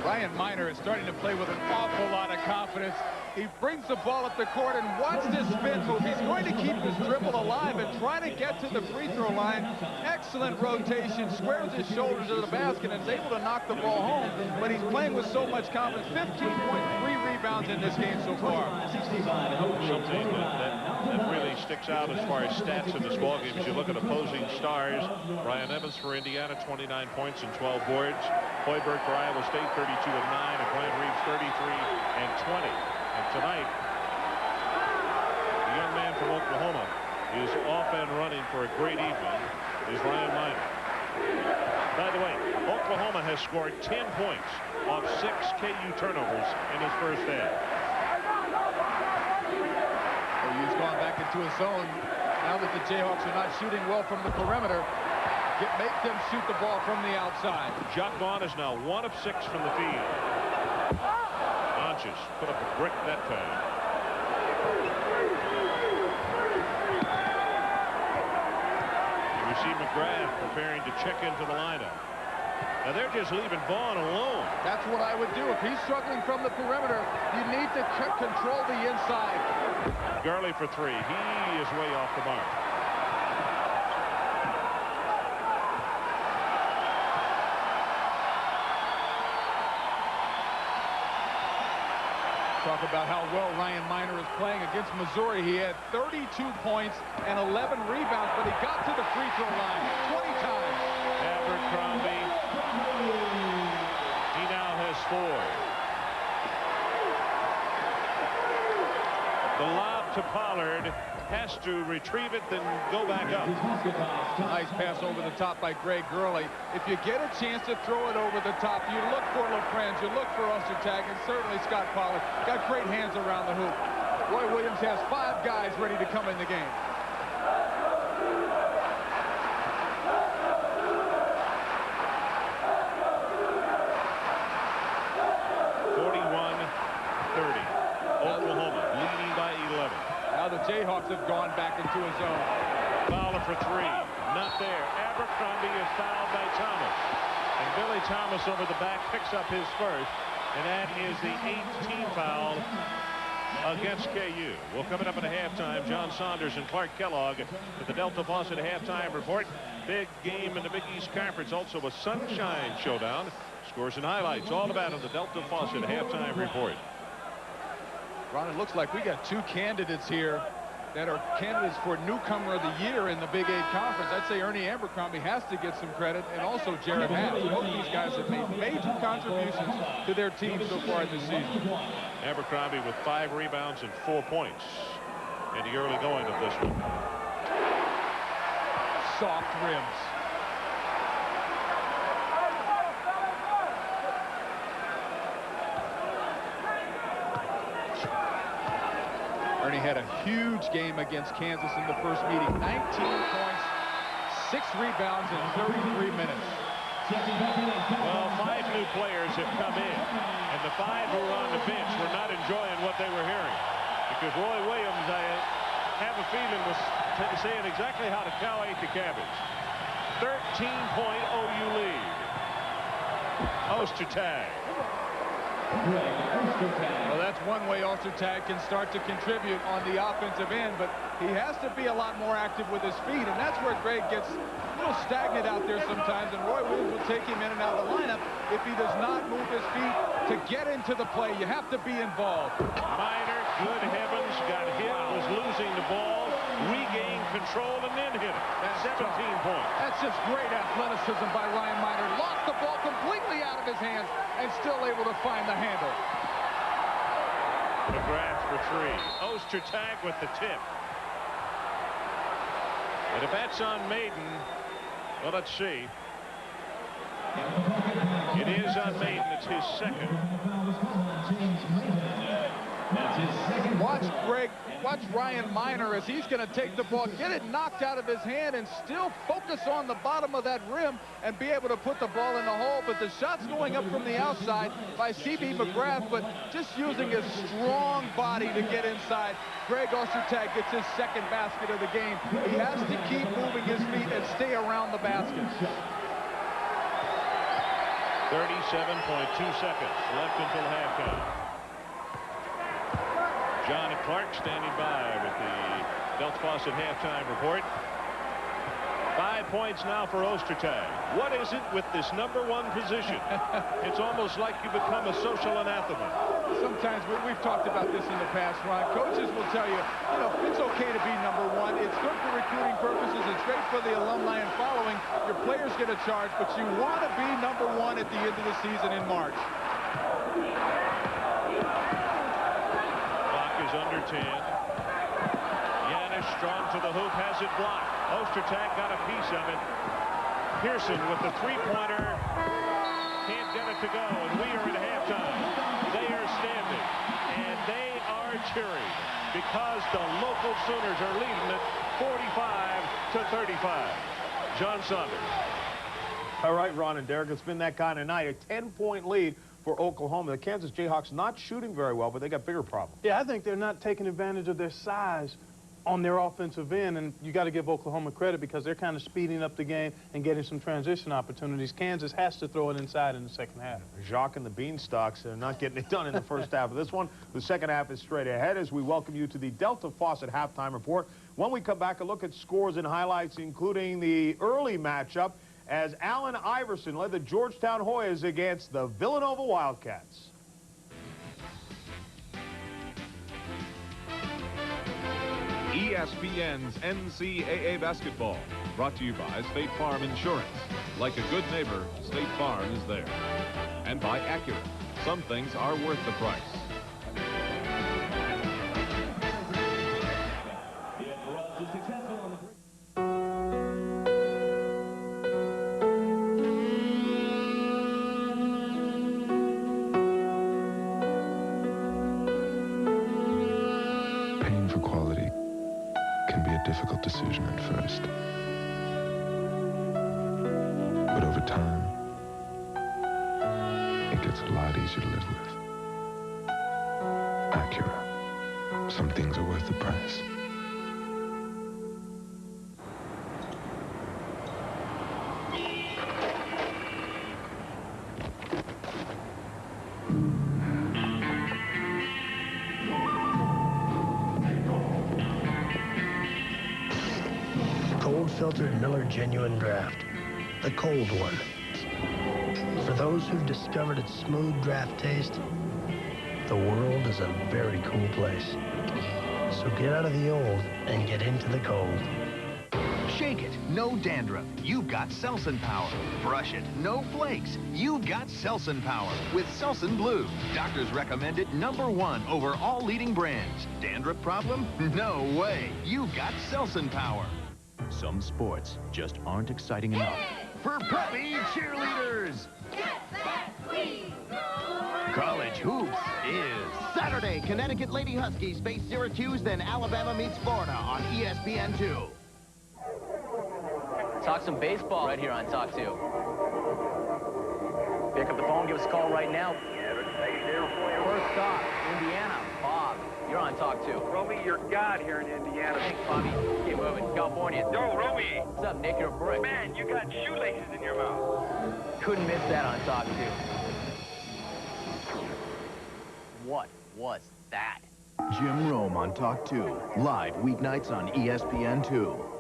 Ryan Minor is starting to play with an awful lot of confidence. He brings the ball up the court and watch this spin move. He's going to keep his dribble alive and try to get to the free throw line. Excellent rotation, squares his shoulders to the basket and is able to knock the ball home. But he's playing with so much confidence. 15.3 rebounds in this game so far. Something that really sticks out as far as stats in this ballgame as you look at opposing stars. Brian Evans for Indiana, 29 points and 12 boards. Hoiberg for Iowa State, 32 and 9, and Brian Reeves, 33 and 20. And tonight, the young man from Oklahoma is off and running for a great evening, is Ryan Minor. By the way, Oklahoma has scored 10 points off 6 KU turnovers in his first half. He's gone back into his zone. Now that the Jayhawks are not shooting well from the perimeter, make them shoot the ball from the outside. Jacques Vaughn is now 1 of 6 from the field. Bonches put up a brick that time. You see McGrath preparing to check into the lineup. Now they're just leaving Vaughn alone. That's what I would do. If he's struggling from the perimeter, you need to control the inside. Gurley for 3. He is way off the mark. Talk about how well Ryan Miner is playing against Missouri. He had 32 points and 11 rebounds, but he got to the free throw line 20 times. Abercrombie. He now has 4. The lob to Pollard. Has to retrieve it, then go back up. Nice pass over the top by Greg Gurley. If you get a chance to throw it over the top, you look for LaFrance, you look for Ostertag, and certainly Scott Pollard. Got great hands around the hoop. Roy Williams has 5 guys ready to come in the game. Oklahoma leading by 11. Now the Jayhawks have gone back into a zone. Fowler for 3. Not there. Abercrombie is fouled by Thomas. And Billy Thomas over the back picks up his first. And that is the 18th foul against KU. Well, coming up at a halftime, John Saunders and Clark Kellogg with the Delta Faucet halftime report. Big game in the Big East Conference. Also a sunshine showdown. Scores and highlights all about in the Delta Faucet halftime report. Ron, it looks like we got 2 candidates here that are candidates for newcomer of the year in the Big 8 Conference. I'd say Ernie Abercrombie has to get some credit, and also Jared Hatch. Both these guys have made major contributions to their team so far this season. Abercrombie with 5 rebounds and 4 points in the early going of this one. Soft rims. Ernie had a huge game against Kansas in the first meeting. 19 points, 6 rebounds in 33 minutes. Well, 5 new players have come in, and the 5 who were on the bench were not enjoying what they were hearing. Because Roy Williams, I have a feeling, was saying exactly how the cow ate the cabbage. 13-point OU lead. Ostertag. Well, that's one way Ostertag can start to contribute on the offensive end, but he has to be a lot more active with his feet, and that's where Greg gets a little stagnant out there sometimes, and Roy Williams will take him in and out of the lineup if he does not move his feet to get into the play. You have to be involved. Miner, good heavens, got hit, was losing the ball, regained control, and then hit it. That's 17 points. That's just great athleticism by Ryan Miner. Lost the ball completely out of his hands and still able to find the handle. McGrath for 3. Ostertag with the tip. And if that's on Maiden, well, let's see. It is on Maiden. It's his second. Watch Ryan Miner as he's going to take the ball, get it knocked out of his hand, and still focus on the bottom of that rim and be able to put the ball in the hole. But the shot's going up from the outside by C.B. McGrath, but just using his strong body to get inside. Greg Ostertag gets his second basket of the game. He has to keep moving his feet and stay around the basket. 37.2 seconds left until halftime. John and Clark standing by with the Delta Faucet halftime report. 5 points now for Ostertag. What is it with this #1 position? It's almost like you become a social anathema. Sometimes we've talked about this in the past, Ron. Coaches will tell you, it's okay to be #1. It's good for recruiting purposes. It's great for the alumni and following. Your players get a charge, but you want to be #1 at the end of the season in March. Under 10. Yanis strong to the hoop, has it blocked. Ostertag got a piece of it. Pearson with the 3-pointer. Can't get it to go, and we are at halftime. They are standing, and they are cheering because the local Sooners are leading it 45-35. John Saunders. All right, Ron and Derek, it's been that kind of night. A 10-point lead for Oklahoma. The Kansas Jayhawks not shooting very well, but they got bigger problems. Yeah, I think they're not taking advantage of their size on their offensive end, and you got to give Oklahoma credit because they're kind of speeding up the game and getting some transition opportunities. Kansas has to throw it inside in the second half. Jacques and the Beanstalks are not getting it done in the first half of this one. The second half is straight ahead as we welcome you to the Delta Faucet halftime report. When we come back, a look at scores and highlights, including the early matchup as Allen Iverson led the Georgetown Hoyas against the Villanova Wildcats. ESPN's NCAA basketball, brought to you by State Farm Insurance. Like a good neighbor, State Farm is there. And by Acura. Some things are worth the price. Difficult decision at first. But over time, it gets a lot easier to live with. Acura. Some things are worth the price. Filtered Miller Genuine Draft, the cold one. For those who've discovered its smooth draft taste, the world is a very cool place. So get out of the old and get into the cold. Shake it, no dandruff. You've got Selsun Power. Brush it, no flakes. You've got Selsun Power with Selsun Blue. Doctors recommend it #1 over all leading brands. Dandruff problem? No way. You've got Selsun Power. Some sports just aren't exciting enough for preppy cheerleaders. College hoops is Saturday. Connecticut Lady Huskies face Syracuse, then Alabama meets Florida on ESPN2. Talk some baseball right here on Talk 2. Pick up the phone, give us a call right now. First stop, Indiana. Bob, you're on Talk 2. Romy, you're God here in Indiana. Thanks, Bobby. Keep moving. California. Yo, Romy. What's up, Nick? You're a brick. Man, you got shoelaces in your mouth. Couldn't miss that on Talk 2. What was that? Jim Rome on Talk 2, live weeknights on ESPN2.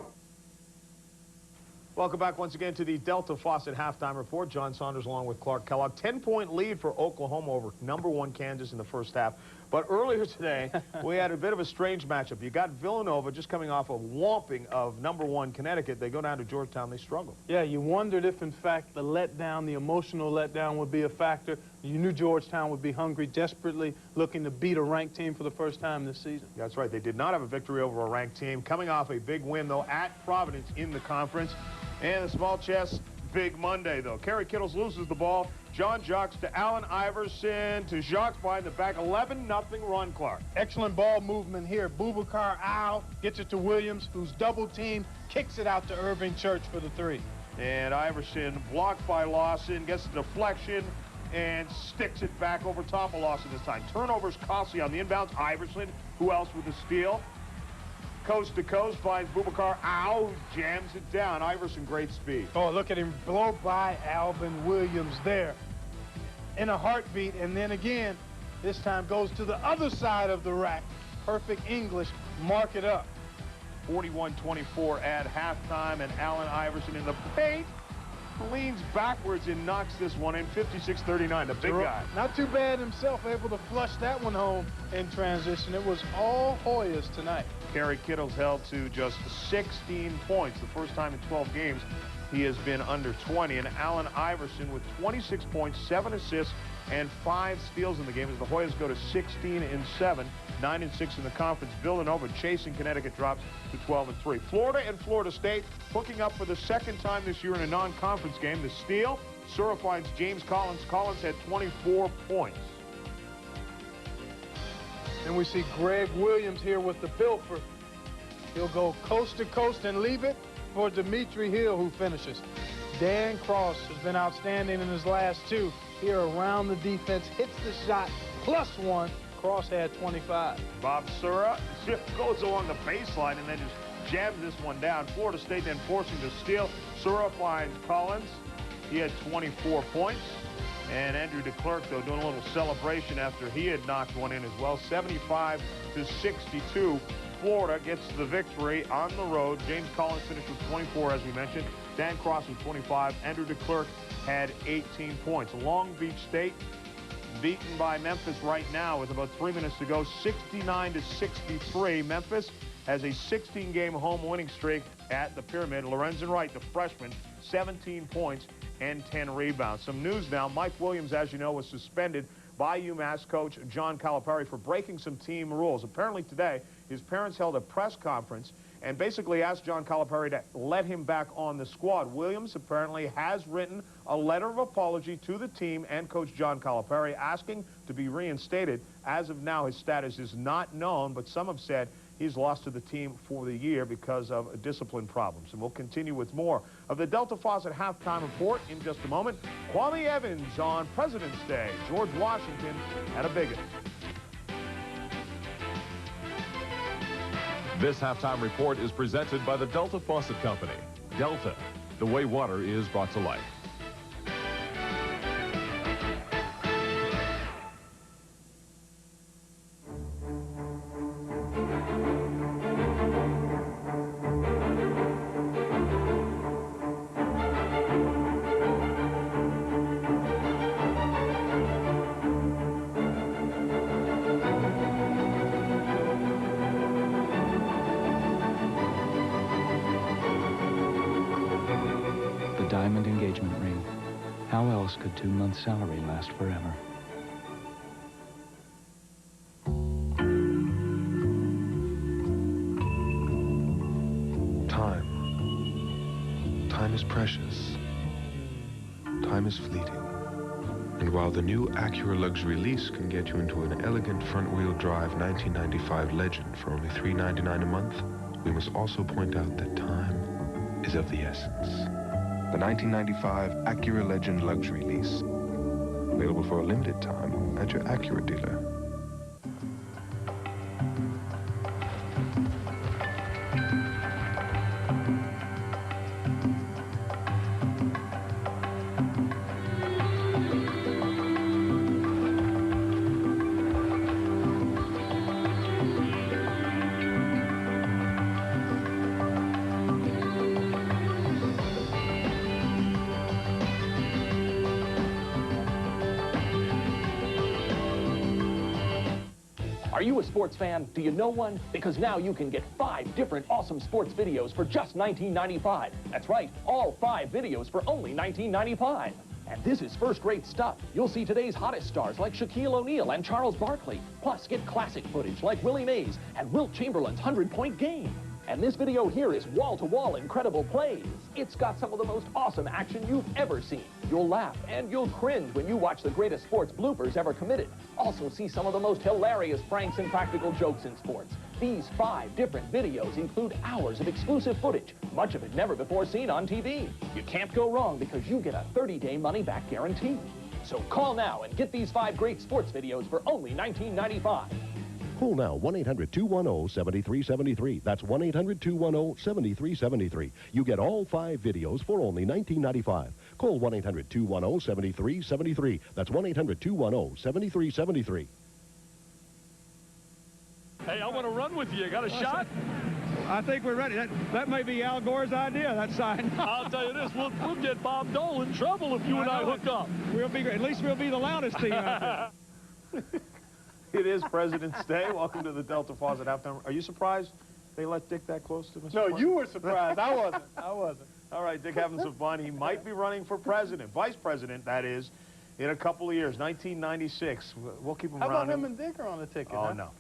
Welcome back once again to the Delta Faucet halftime report. John Saunders along with Clark Kellogg. 10-point lead for Oklahoma over #1 Kansas in the first half. But earlier today, we had a bit of a strange matchup. You got Villanova just coming off a whomping of #1 Connecticut. They go down to Georgetown. They struggle. Yeah, you wondered if, in fact, the letdown, the emotional letdown would be a factor. You knew Georgetown would be hungry, desperately looking to beat a ranked team for the first time this season. That's right. They did not have a victory over a ranked team. Coming off a big win, though, at Providence in the conference. And the small chess, big Monday, though. Kerry Kittles loses the ball. John Jacques to Allen Iverson to Jacques behind the back. 11-0 run, Clark. Excellent ball movement here. Boubacar Al gets it to Williams, who's double-teamed, kicks it out to Irving Church for the 3. And Iverson blocked by Lawson, gets a deflection, and sticks it back over top of Lawson this time. Turnovers costly on the inbounds. Iverson, who else with the steal? Coast to coast finds Boubacar. Ow, jams it down. Iverson, great speed. Oh, look at him blow by Alvin Williams there in a heartbeat. And then again, this time goes to the other side of the rack. Perfect English, mark it up. 41-24 at halftime, and Allen Iverson in the paint leans backwards and knocks this one in. 56-39, the big guy. Not too bad himself, able to flush that one home in transition. It was all Hoyas tonight. Kerry Kittles held to just 16 points. The first time in 12 games he has been under 20. And Allen Iverson with 26 points, 7 assists, and 5 steals in the game as the Hoyas go to 16-7, 9-6 in the conference. Villanova chasing Connecticut drops to 12-3. Florida and Florida State hooking up for the second time this year in a non-conference game. The steal, Sura finds James Collins. Collins had 24 points. And we see Greg Williams here with the Bilfer. He'll go coast to coast and leave it for Dimitri Hill, who finishes. Dan Cross has been outstanding in his last two. Here around the defense, hits the shot, +1. Cross had 25. Bob Sura goes along the baseline and then just jams this one down. Florida State then forcing to steal. Sura finds Collins. He had 24 points. And Andrew DeClerc, though, doing a little celebration after he had knocked one in as well. 75-62. Florida gets the victory on the road. James Collins finished with 24, as we mentioned. Dan Cross with 25. Andrew DeClerc had 18 points. Long Beach State beaten by Memphis right now with about 3 minutes to go, 69-63. Memphis has a 16-game home winning streak at the Pyramid. Lorenzen Wright, the freshman, 17 points and 10 rebounds. Some news now. Mike Williams, as you know, was suspended by UMass coach John Calipari for breaking some team rules. Apparently today, his parents held a press conference and basically asked John Calipari to let him back on the squad. Williams apparently has written a letter of apology to the team and coach John Calipari asking to be reinstated. As of now, his status is not known, but some have said he's lost to the team for the year because of discipline problems. And we'll continue with more of the Delta Faucet halftime report in just a moment. Kwame Evans on President's Day. George Washington had a bigot. This halftime report is presented by the Delta Faucet Company. Delta, the way water is brought to life. Diamond engagement ring. How else could 2 months' salary last forever? Time is precious. Time is fleeting. And while the new Acura Luxury Lease can get you into an elegant front-wheel drive 1995 Legend for only $399 a month, we must also point out that time is of the essence. The 1995 Acura Legend Luxury Lease. Available for a limited time at your Acura dealer. Are you a sports fan? Do you know one? Because now you can get 5 different awesome sports videos for just $19.95. That's right, all 5 videos for only $19.95. And this is first-rate stuff. You'll see today's hottest stars like Shaquille O'Neal and Charles Barkley. Plus, get classic footage like Willie Mays and Wilt Chamberlain's 100-point game. And this video here is wall-to-wall incredible plays. It's got some of the most awesome action you've ever seen. You'll laugh and you'll cringe when you watch the greatest sports bloopers ever committed. Also see some of the most hilarious pranks and practical jokes in sports. These 5 different videos include hours of exclusive footage, much of it never before seen on TV. You can't go wrong because you get a 30-day money-back guarantee. So call now and get these 5 great sports videos for only $19.95. Call now, 1-800-210-7373. That's 1-800-210-7373. You get all 5 videos for only $19.95. Call 1-800-210-7373. That's 1-800-210-7373. Hey, I want to run with you. Got a shot? I think we're ready. That may be Al Gore's idea, that sign. I'll tell you this, we'll get Bob Dole in trouble if you and I hook up. We'll be great. At least we'll be the loudest team out there. It is President's Day. Welcome to the Delta Faucet halftime. Are you surprised they let Dick that close to Mr. No, Clark? you were surprised. I wasn't. All right, Dick having some fun. He might be running for president, vice president, that is, in a couple of years, 1996. We'll keep him around. How about him and Dick are on the ticket? Oh, huh? no.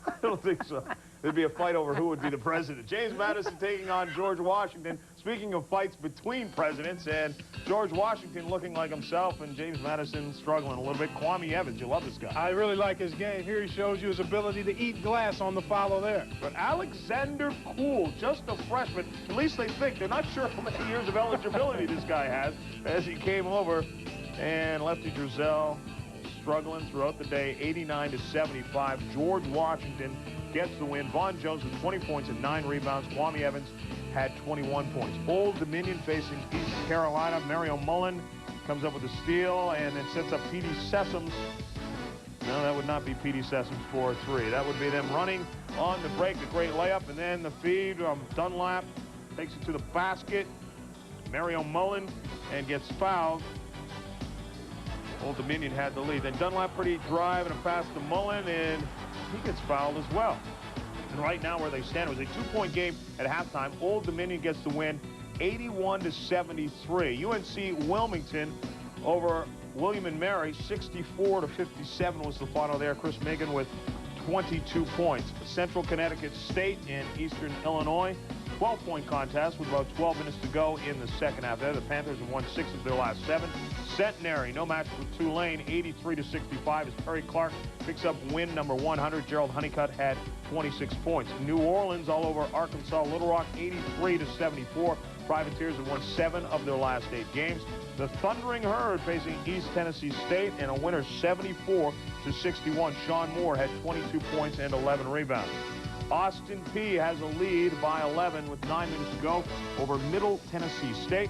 I don't think so. There'd be a fight over who would be the president. James Madison taking on George Washington. Speaking of fights between presidents, and George Washington looking like himself and James Madison struggling a little bit. Kwame Evans, you love this guy. I really like his game. Here he shows you his ability to eat glass on the follow there. But Alexander Cool, just a freshman. At least they think. They're not sure how many years of eligibility this guy has as he came over. And Lefty Drizel struggling throughout the day, 89-75. George Washington gets the win. Vaughn Jones with 20 points and 9 rebounds. Kwame Evans had 21 points. Old Dominion facing East Carolina. Mario Mullen comes up with a steal and then sets up P.D. Sessoms. No, that would not be P.D. Sessoms for 3. That would be them running on the break, the great layup, and then the feed. Dunlap takes it to the basket. Mario Mullen and gets fouled. Old Dominion had the lead. Then Dunlap pretty drive and a pass to Mullen, and he gets fouled as well. And right now where they stand, it was a 2-point game at halftime. Old Dominion gets the win, 81-73. UNC Wilmington over William and Mary, 64-57 was the final there. Chris Megan with 22 points. Central Connecticut State and Eastern Illinois, 12-point contest with about 12 minutes to go in the second half there. The Panthers have won 6 of their last 7. Centenary, no match with Tulane, 83-65 as Perry Clark picks up win number 100. Gerald Honeycutt had 26 points. New Orleans all over Arkansas Little Rock, 83-74. Privateers have won 7 of their last 8 games. The Thundering Herd facing East Tennessee State, and a winner 74-61. Sean Moore had 22 points and 11 rebounds. Austin Peay has a lead by 11 with 9 minutes to go over Middle Tennessee State.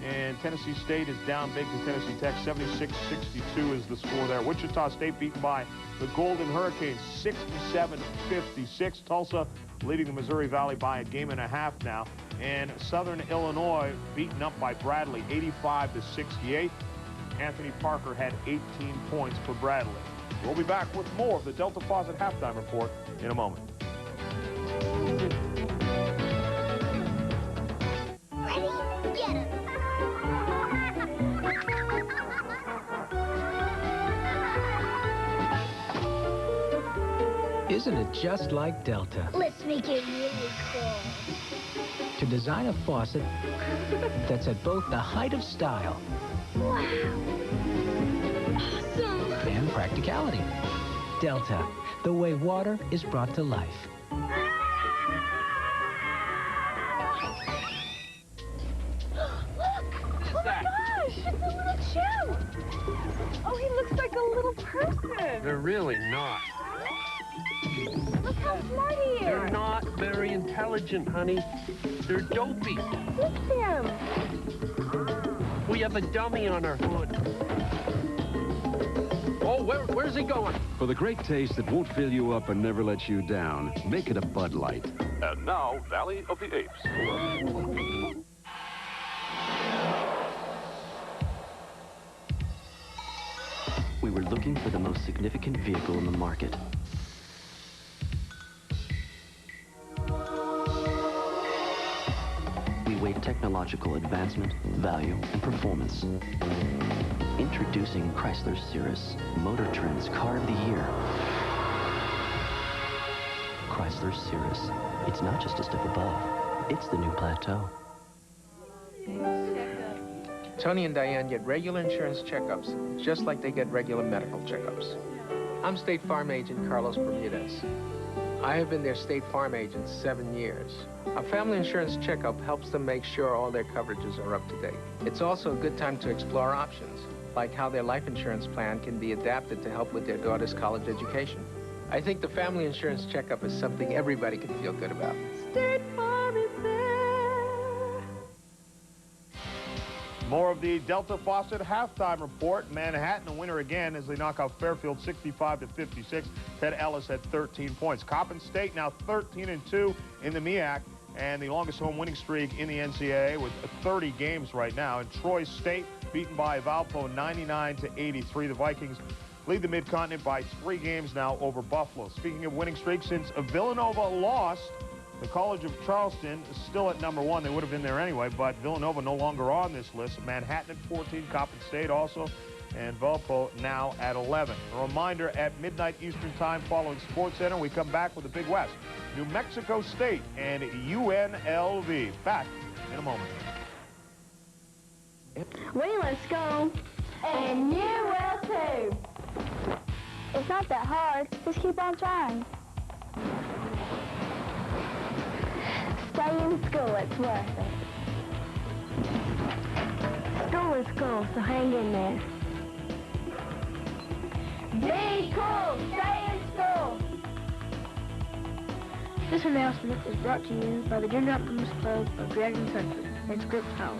And Tennessee State is down big to Tennessee Tech. 76-62 is the score there. Wichita State beaten by the Golden Hurricanes, 67-56. Tulsa leading the Missouri Valley by a game and a half now. And Southern Illinois beaten up by Bradley, 85-68. Anthony Parker had 18 points for Bradley. We'll be back with more of the Delta Faucet Halftime Report in a moment. Ready? Get him. Isn't it just like Delta? Let's make it really cool. To design a faucet that's at both the height of style Wow. Awesome. and practicality. Delta, the way water is brought to life. Gosh, it's a little Chew. Oh, he looks like a little person. They're really not. Look how smart he is. They're not very intelligent, honey. They're dopey. Look at him. We have a dummy on our hood. Oh, where's he going? For the great taste that won't fill you up and never lets you down, make it a Bud Light. And now, Valley of the Apes. We were looking for the most significant vehicle in the market. We weighed technological advancement, value, and performance. Introducing Chrysler Cirrus, Motor Trend's Car of the Year. Chrysler Cirrus. It's not just a step above. It's the new plateau. Tony and Diane get regular insurance checkups, just like they get regular medical checkups. I'm State Farm Agent Carlos Bermudez. I have been their State Farm agent 7 years. A family insurance checkup helps them make sure all their coverages are up to date. It's also a good time to explore options, like how their life insurance plan can be adapted to help with their daughter's college education. I think the family insurance checkup is something everybody can feel good about. State Farm is there. More of the Delta Faucet halftime report. Manhattan the winner again as they knock out Fairfield 65-56. Ted Ellis had 13 points. Coppin State now 13-2 in the MEAC and the longest home winning streak in the NCAA with 30 games right now. And Troy State beaten by Valpo 99-83. The Vikings lead the Mid-Continent by 3 games now over Buffalo. Speaking of winning streaks, since Villanova lost, the College of Charleston is still at number 1. They would have been there anyway, but Villanova no longer on this list. Manhattan at 14, Coppin State also, and Valpo now at 11. A reminder, at midnight Eastern time following SportsCenter, we come back with the Big West. New Mexico State and UNLV. Back in a moment. Wait, let's go. And you will too. It's not that hard. Just keep on trying. Stay in school. It's worth it. School is cool, so hang in there. Be cool. Stay in school. This announcement is brought to you by the Junior Optimus Club of Dragon Country and Scripps Power.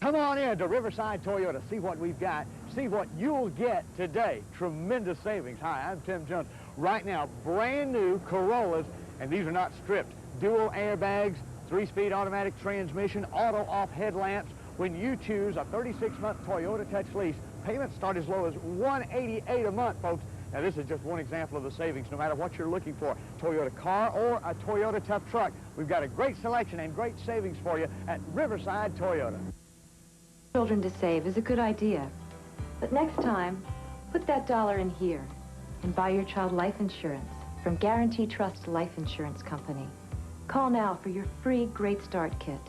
Come on in to Riverside Toyota. See what we've got. See what you'll get today. Tremendous savings. Hi, I'm Tim Jones. Right now, brand new Corollas, and these are not stripped. Dual airbags, 3-speed automatic transmission, auto-off headlamps. When you choose a 36-month Toyota Touch lease, payments start as low as $188 a month, folks. Now, this is just one example of the savings, no matter what you're looking for. Toyota car or a Toyota tough truck. We've got a great selection and great savings for you at Riverside Toyota. Children to save is a good idea. But next time, put that dollar in here and buy your child life insurance from Guarantee Trust Life Insurance Company. Call now for your free Great Start Kit.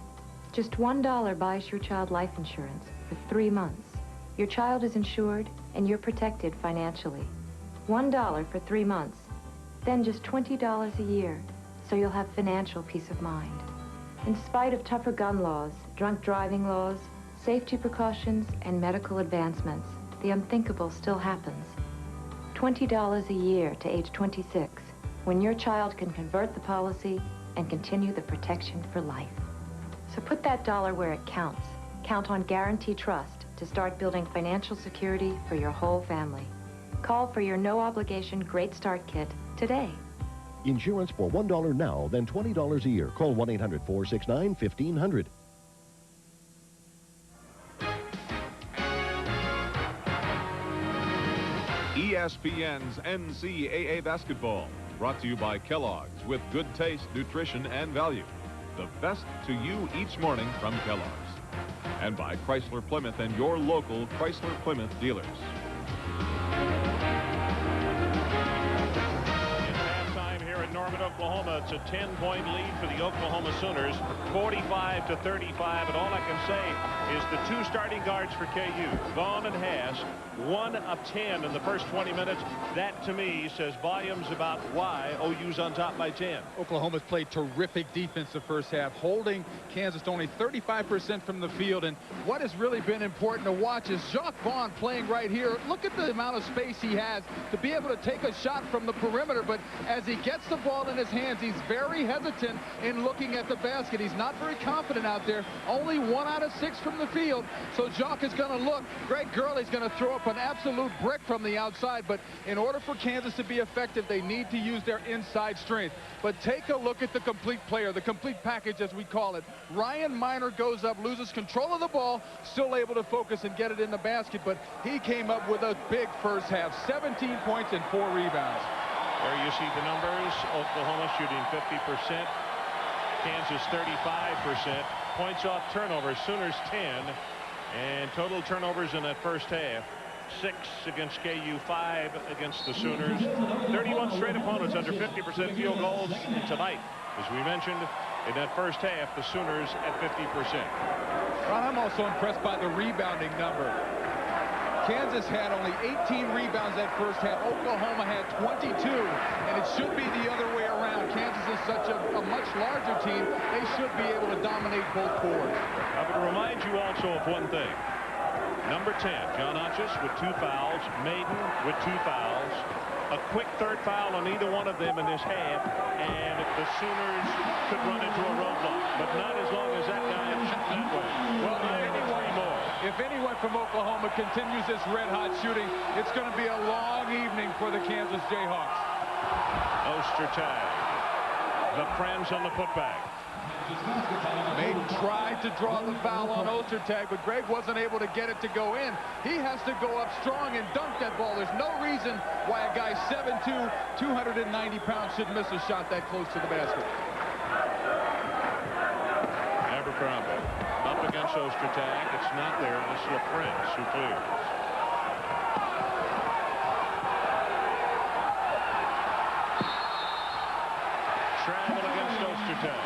Just $1 buys your child life insurance for 3 months. Your child is insured and you're protected financially. $1 for 3 months, then just $20 a year, so you'll have financial peace of mind. In spite of tougher gun laws, drunk driving laws, safety precautions, and medical advancements, the unthinkable still happens. $20 a year to age 26, when your child can convert the policy and continue the protection for life. So put that dollar where it counts. Count on Guarantee Trust to start building financial security for your whole family. Call for your no-obligation Great Start Kit today. Insurance for $1 now, then $20 a year. Call 1-800-469-1500. ESPN's NCAA Basketball, brought to you by Kellogg's, with good taste, nutrition, and value. The best to you each morning from Kellogg's. And by Chrysler Plymouth and your local Chrysler Plymouth dealers. Norman, Oklahoma. It's a 10-point lead for the Oklahoma Sooners, 45-35. And all I can say is the two starting guards for KU, Vaughn and Haas, 1 of 10 in the first 20 minutes. That, to me, says volumes about why OU's on top by 10. Oklahoma's played terrific defense the first half, holding Kansas to only 35% from the field. And what has really been important to watch is Jacques Vaughn playing right here. Look at the amount of space he has to be able to take a shot from the perimeter. But as he gets the ball in his hands, he's very hesitant in looking at the basket. He's not very confident out there. Only 1 out of 6 from the field. So Jacques is going to look. Greg Gurley's going to throw up an absolute brick from the outside. But in order for Kansas to be effective, they need to use their inside strength. But take a look at the complete player, the complete package as we call it. Ryan Miner goes up, loses control of the ball, still able to focus and get it in the basket. But he came up with a big first half, 17 points and 4 rebounds. There you see the numbers. Oklahoma shooting 50%. Kansas 35%. Points off turnovers. Sooners 10. And total turnovers in that first half. 6 against KU, 5 against the Sooners. 31 straight opponents under 50% field goals tonight. As we mentioned, in that first half, the Sooners at 50%. Ron, I'm also impressed by the rebounding number. Kansas had only 18 rebounds that first half. Oklahoma had 22, and it should be the other way around. Kansas is such a much larger team. They should be able to dominate both courts. I would remind you also of one thing. Number 10, John Hodges with 2 fouls. Maiden with 2 fouls. A quick third foul on either one of them in this half, and the Sooners could run into a roadblock, but not as long as that guy is that way. Well, if anyone from Oklahoma continues this red-hot shooting, it's going to be a long evening for the Kansas Jayhawks. Ostertag, the Friends on the putback. Maiden tried to draw the foul on Ostertag, but Greg wasn't able to get it to go in. He has to go up strong and dunk that ball. There's no reason why a guy 7'2", 290 pounds should miss a shot that close to the basket. Abercrombie up against Ostertag. It's not there. It's LaFrance who clears. Travel against Ostertag.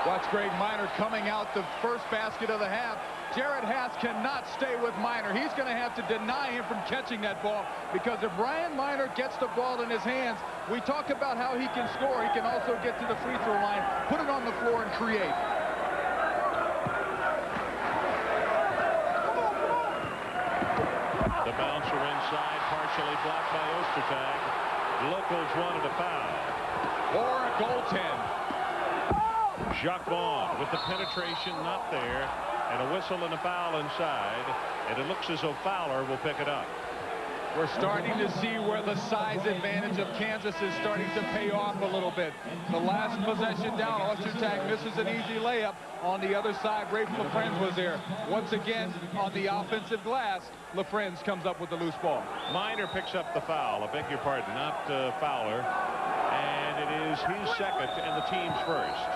Watch Greg Minor coming out the first basket of the half. Jared Haas cannot stay with Minor. He's going to have to deny him from catching that ball, because if Brian Minor gets the ball in his hands, we talk about how he can score. He can also get to the free throw line, put it on the floor, and create. The bouncer inside, partially blocked by Ostertag. Locals wanted a foul. Or a goaltend. Jacques Vaughn with the penetration, not there, and a whistle and a foul inside, and it looks as though Fowler will pick it up. We're starting to see where the size advantage of Kansas is starting to pay off a little bit. The last possession down, Ostertag misses an easy layup. On the other side, Rafe LaFrentz was there. Once again, on the offensive glass, LaFrentz comes up with the loose ball. Minor picks up the foul. I beg your pardon, not Fowler. And it is his second and the team's first.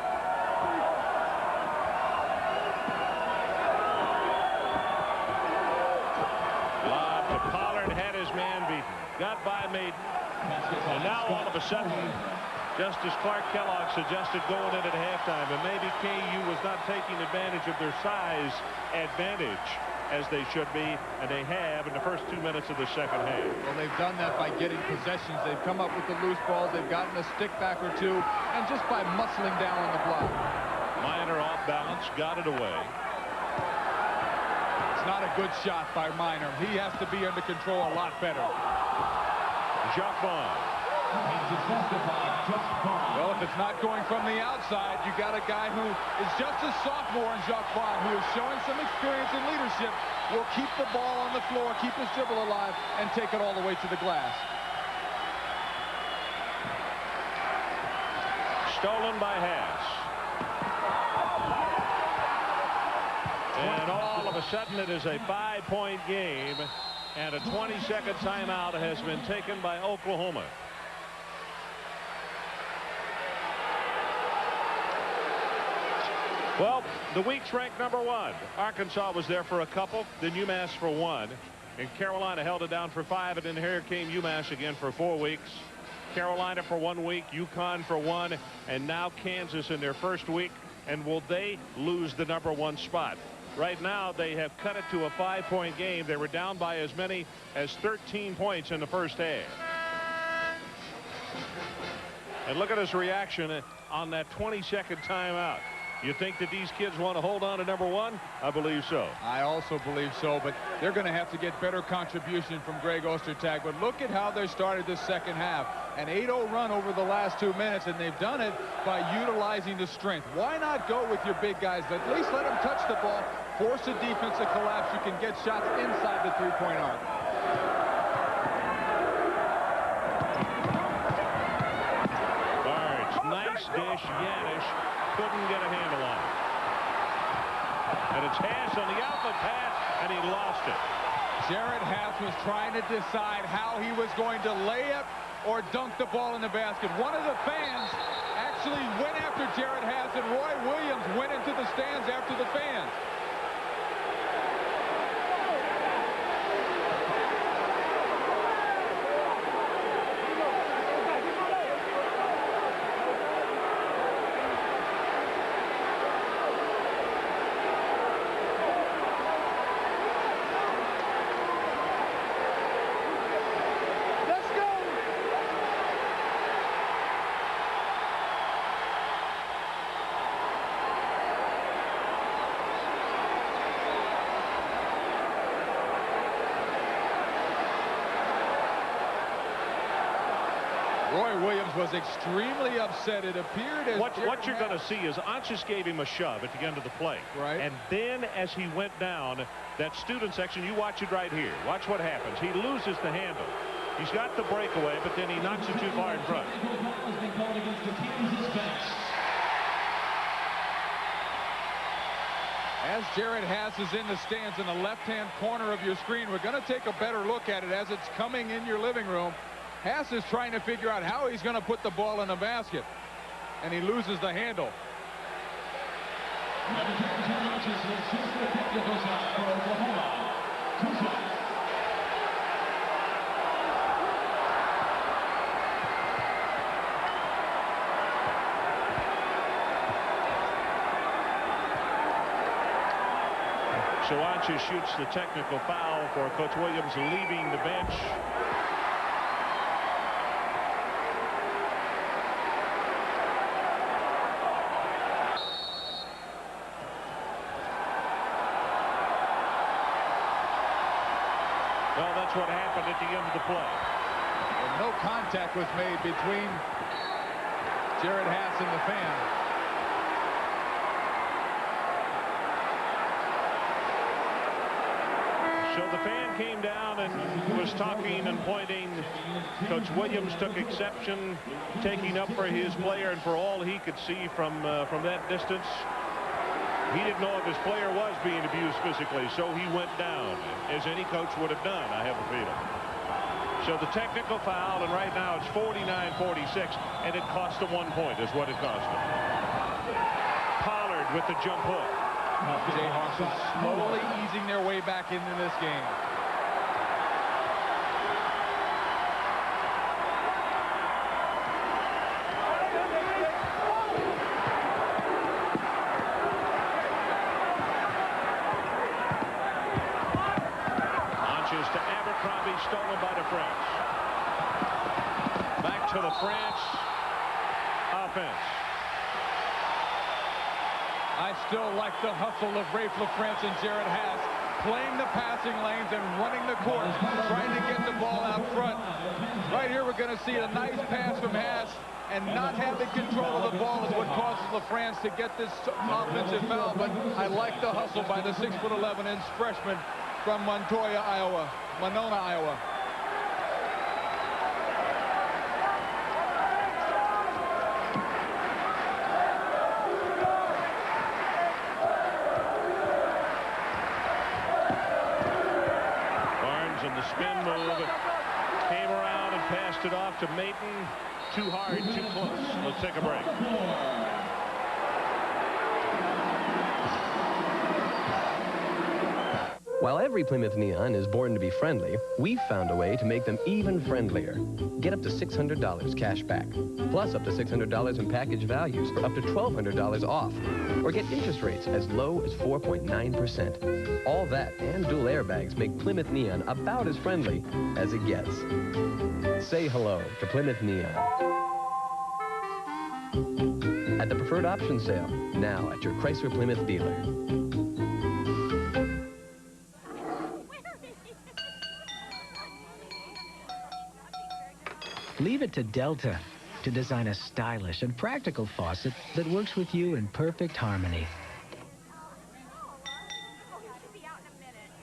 Lob to Pollard, had his man beaten. Got by Maiden. And now all of a sudden, just as Clark Kellogg suggested going in at halftime, and maybe KU was not taking advantage of their size advantage as they should be, and they have in the first 2 minutes of the second half. Well, they've done that by getting possessions. They've come up with the loose balls. They've gotten a stick back or two, and just by muscling down on the block. Minor off balance, got it away. It's not a good shot by Minor. He has to be under control a lot better. Jacques Vaughn. Well, if it's not going from the outside, you got a guy who is just a sophomore in Jacques Vaughn, who is showing some experience in leadership, will keep the ball on the floor, keep his dribble alive, and take it all the way to the glass. Stolen by Haas. And all of a sudden, it is a 5-point game, and a 20-second timeout has been taken by Oklahoma. Well, the week's ranked #1. Arkansas was there for a couple, then UMass for 1. And Carolina held it down for 5, and then here came UMass again for 4 weeks. Carolina for 1 week, UConn for 1, and now Kansas in their first week. And will they lose the #1 spot? Right now, they have cut it to a 5-point game. They were down by as many as 13 points in the first half. And look at his reaction on that 20-second timeout. You think that these kids want to hold on to #1? I believe so. I also believe so, but they're going to have to get better contribution from Greg Ostertag. But look at how they started this second half. An 8-0 run over the last 2 minutes, and they've done it by utilizing the strength. Why not go with your big guys? At least let them touch the ball, force a defensive collapse. You can get shots inside the three-point arc. Barnes, nice dish. Yanish couldn't get a handle on it. And it's Haas on the outlet pass, and he lost it. Jared Haas was trying to decide how he was going to lay it or dunk the ball in the basket. One of the fans actually went after Jared Haas, and Roy Williams went into the stands after the fans. Roy Williams was extremely upset. It appeared as what you're going to see is Anchis gave him a shove at the end of the play. Right. And then as he went down, that student section, you watch it right here. Watch what happens. He loses the handle. He's got the breakaway, but then he knocks it too far in front. As Jared Haas is in the stands in the left-hand corner of your screen, we're going to take a better look at it as it's coming in your living room. Haas is trying to figure out how he's going to put the ball in the basket, and he loses the handle. So Ancha shoots the technical foul for Coach Williams, leaving the bench. Well, that's what happened at the end of the play. Well, no contact was made between Jared Haas and the fan. So the fan came down and was talking and pointing. Coach Williams took exception, taking up for his player, and for all he could see from that distance, he didn't know if his player was being abused physically, so he went down, as any coach would have done, I have a feeling. So the technical foul, and right now it's 49-46, and it cost him 1 point, is what it cost him. Pollard with the jump hook. Jayhawks are slowly easing their way back into this game. Launches to Abercrombie, stolen by the French. Back to the French offense. I still like the hustle of Raef LaFrance and Jared Haas playing the passing lanes and running the court, trying to get the ball out front. Right here, we're going to see a nice pass from Haas, and not having control of the ball is what causes LaFrance to get this offensive foul. But I like the hustle by the 6'11" freshman from Monona, Iowa. And the spin move came around and passed it off to Maton. Too hard, too close. Let's take a break. While every Plymouth Neon is born to be friendly, we've found a way to make them even friendlier. Get up to $600 cash back, plus up to $600 in package values for up to $1,200 off. Or get interest rates as low as 4.9%. All that and dual airbags make Plymouth Neon about as friendly as it gets. Say hello to Plymouth Neon. At the Preferred Option Sale, now at your Chrysler Plymouth dealer. Leave it to Delta to design a stylish and practical faucet that works with you in perfect harmony.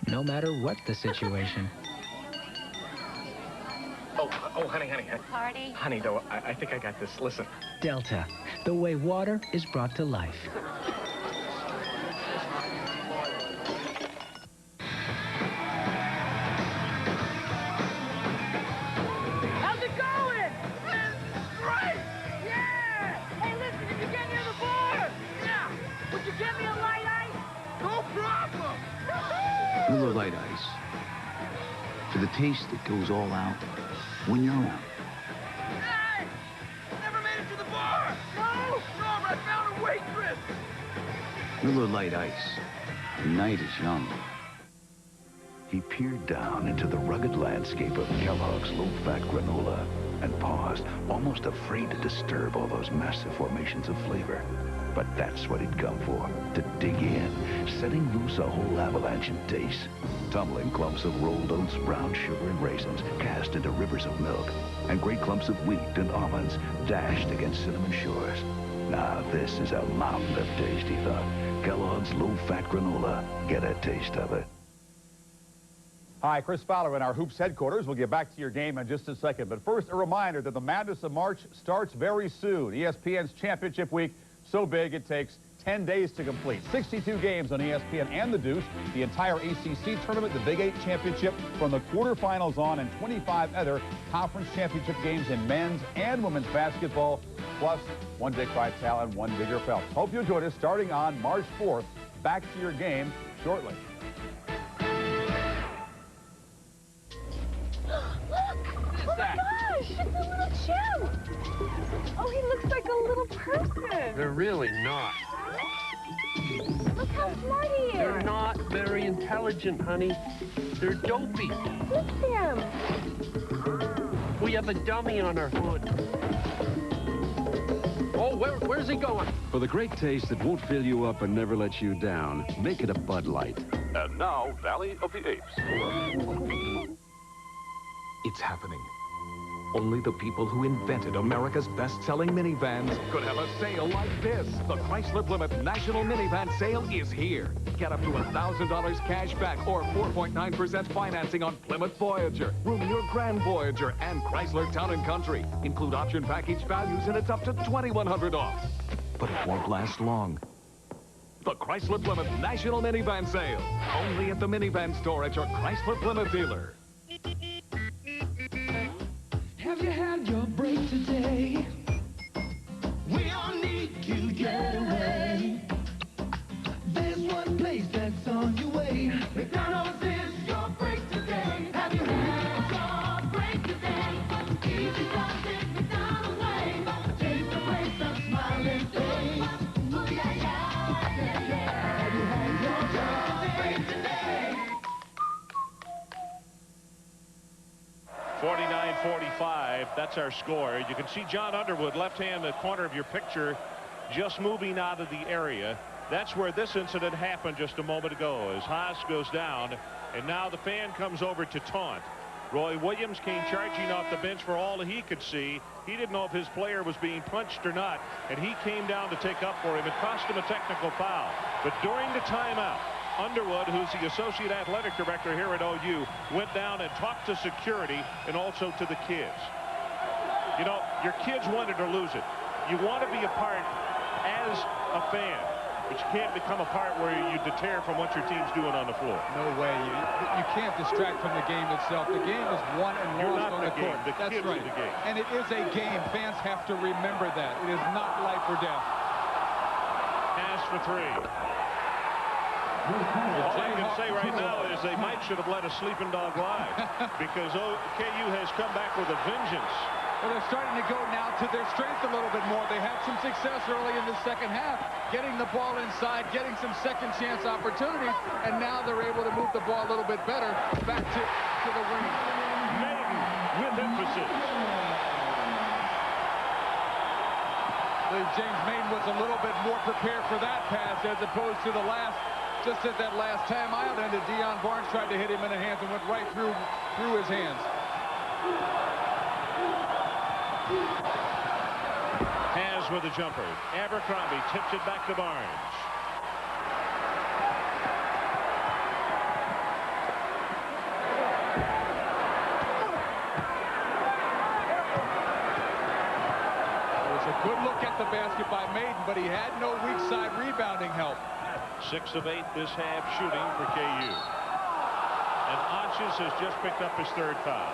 No matter what the situation. Oh, honey. Party? Honey, though, I think I got this. Listen. Delta, the way water is brought to life. How's it going? Great! Yeah! Hey, listen, did you get near the bar? Yeah! Would you get me a light ice? No problem! Miller Lite Ice. For the taste that goes all out when you're around. Hey! Never made it to the bar! No, but I found a waitress! Miller Lite Ice. The night is young. He peered down into the rugged landscape of Kellogg's low-fat granola and paused, almost afraid to disturb all those massive formations of flavor. But that's what he'd come for, to dig in, setting loose a whole avalanche of taste. Tumbling clumps of rolled oats, brown sugar, and raisins cast into rivers of milk, and great clumps of wheat and almonds dashed against cinnamon shores. Now this is a mountain of taste, he thought. Kellogg's low-fat granola. Get a taste of it. Hi, Chris Fowler in our Hoops headquarters. We'll get back to your game in just a second. But first, a reminder that the Madness of March starts very soon. ESPN's Championship Week, so big it takes 10 days to complete. 62 games on ESPN and the Deuce, the entire ACC tournament, the Big 8 Championship from the quarterfinals on, and 25 other conference championship games in men's and women's basketball, plus one Dick Vitale and one Digger Phelps. Hope you'll join us starting on March 4th. Back to your game shortly. Oh my gosh, it's a little chimp. Oh, he looks like a little person. They're really not. Look how smart he is. They're not very intelligent. intelligent, honey. They're dopey. Look them. We have a dummy on our hood. Oh, where's he going? For the great taste that won't fill you up and never let you down, make it a Bud Light. And now, Valley of the Apes. It's happening. Only the people who invented America's best-selling minivans could have a sale like this. The Chrysler Plymouth National Minivan Sale is here. Get up to $1,000 cash back or 4.9% financing on Plymouth Voyager, Roomier Grand Voyager, and Chrysler Town & Country. Include option package values and it's up to $2,100 off. But it won't last long. The Chrysler Plymouth National Minivan Sale. Only at the minivan store at your Chrysler Plymouth dealer. Have you had your break today? We all need to get away. There's one place that's on your way. McDonald's is your break today. Have you had your break today? Easy does it McDonald's way. Taste the place of smiling face. Ooh, yeah, yeah, yeah, yeah. Have you had your break today? 49-45, that's our score. You can see John Underwood, left-hand corner of your picture, just moving out of the area. That's where this incident happened just a moment ago as Haas goes down, and now the fan comes over to taunt. Roy Williams came charging off the bench for all he could see. He didn't know if his player was being punched or not, and he came down to take up for him. It cost him a technical foul. But during the timeout, Underwood, who's the associate athletic director here at OU, went down and talked to security and also to the kids. You know, your kids win it or lose it. You want to be a part as a fan, but you can't become a part where you deter from what your team's doing on the floor. No way. You can't distract from the game itself. The game is won and lost on the court. That's right. The game. And it is a game. Fans have to remember that. It is not life or death. Pass for three. All I can say right now is they might should have let a sleeping dog lie because KU has come back with a vengeance. Well, they're starting to go now to their strength a little bit more. They had some success early in the second half, getting the ball inside, getting some second chance opportunities, and now they're able to move the ball a little bit better back to the wing. Maiden with emphasis. I believe James Maiden was a little bit more prepared for that pass as opposed to the last. Just at that last timeout, and Deion Barnes tried to hit him in the hands and went right through his hands. Has with a jumper. Abercrombie tips it back to Barnes. It was a good look at the basket by Maiden, but he had no weak side rebounding help. 6 of 8 this half shooting for KU. And Anches has just picked up his third foul.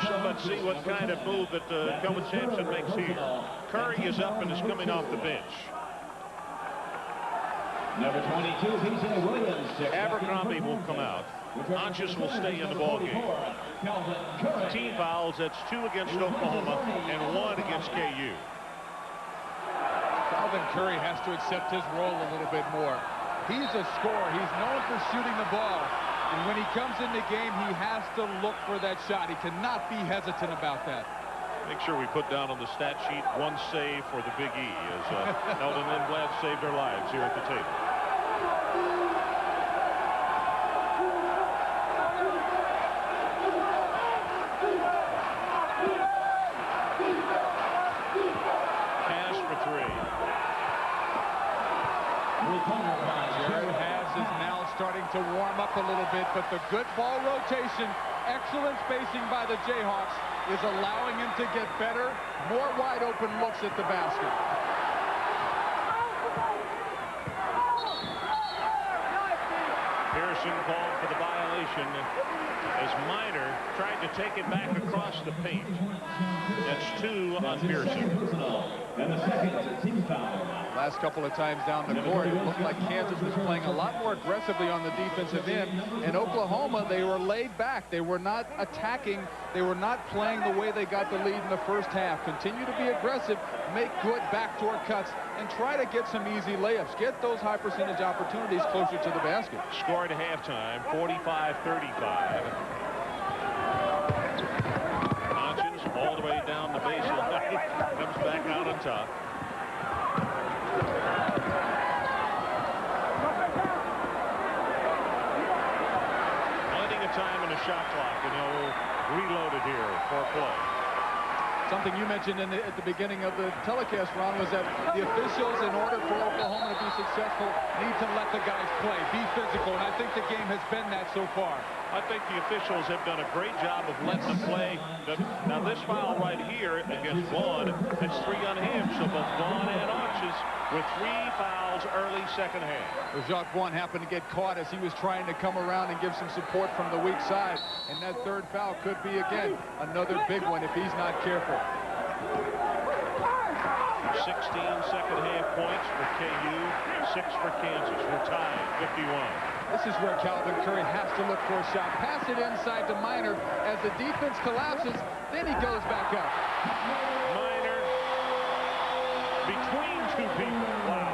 So let's see what kind of move that Kelvin Sampson makes here. Curry is up and is coming off the bench. Number 22, PJ Williams. Abercrombie will come out. Anches will stay in the ballgame. Team fouls, that's 2 against Oklahoma and 1 against KU. Calvin Curry has to accept his role a little bit more. He's a scorer. He's known for shooting the ball. And when he comes in the game, he has to look for that shot. He cannot be hesitant about that. Make sure we put down on the stat sheet 1 save for the Big E as Eldon Lindblad saved their lives here at the table. Jared Haas is now starting to warm up a little bit, but the good ball rotation, excellent spacing by the Jayhawks is allowing him to get better, more wide open looks at the basket. Pearson called for the violation as Minor tried to take it back across the paint. That's 2 on Pearson. And the second team foul. last couple of times down the court. It looked like Kansas was playing a lot more aggressively on the defensive end. In Oklahoma, they were laid back. They were not attacking. They were not playing the way they got the lead in the first half. Continue to be aggressive, make good backdoor cuts, and try to get some easy layups. Get those high percentage opportunities closer to the basket. Score at halftime, 45-35. Hodgins all the way down the baseline. Comes back out on top. Plenty of time in the shot clock, and he'll reload it here for play. Something you mentioned at the beginning of the telecast, Ron, was that the officials, in order for Oklahoma to be successful, need to let the guys play, be physical, and I think the game has been that so far. I think the officials have done a great job of letting them play. Now this foul right here against Vaughn, that's 3 on him, so both Vaughn and Arches with 3 fouls early second half. Well, Jacques Vaughn happened to get caught as he was trying to come around and give some support from the weak side, and that third foul could be, again, another big one if he's not careful. 16 second half points for KU, 6 for Kansas. We're tied, 51. This is where Calvin Curry has to look for a shot. Pass it inside to Minor as the defense collapses. Then he goes back up. Minor between 2 people. Wow.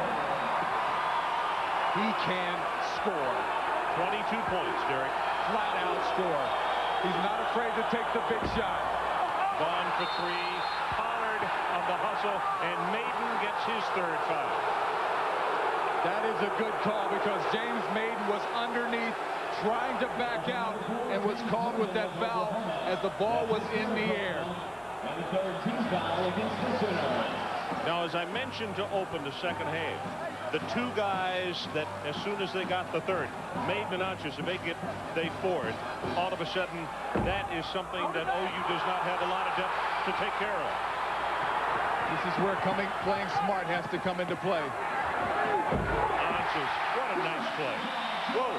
He can score. 22 points, Derek. Flat out score. He's not afraid to take the big shot. Vaughn for 3. Pollard on the hustle, and Maiden gets his 3rd foul. That is a good call because James Maiden was underneath trying to back out and was called with that foul as the ball was in the air. And the 3rd team foul against the Sooners. Now, as I mentioned to open the second half, the 2 guys that as soon as they got the 3rd, Maiden and Arches, if they forward, all of a sudden that is something that OU does not have a lot of depth to take care of. This is where playing smart has to come into play. Arches, what a nice play. Whoa.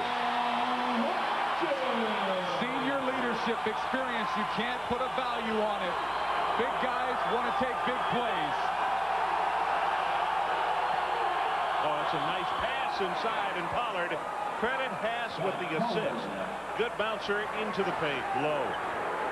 Senior leadership experience, you can't put a value on it. Big guys want to take big plays. Oh, that's a nice pass inside, and Pollard credit Haas with the assist. Good bouncer into the paint, low.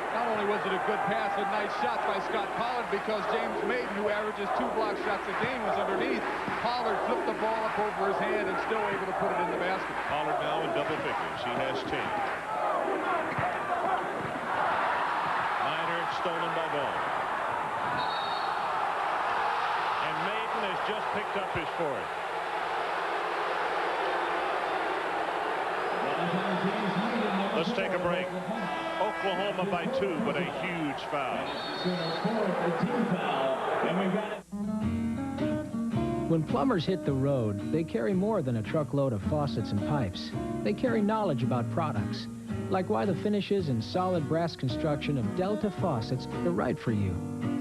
Not only was it a good pass, but nice shots by Scott Pollard because James Maiden, who averages 2 block shots a game, was underneath. Pollard flipped the ball up over his hand and still able to put it in the basket. Pollard now in double figures. He has 10. Minor stolen by Vaughn. And Maiden has just picked up his 4th. Let's take a break. Oklahoma by 2, but a huge foul. When plumbers hit the road, they carry more than a truckload of faucets and pipes. They carry knowledge about products, like why the finishes and solid brass construction of Delta faucets are right for you.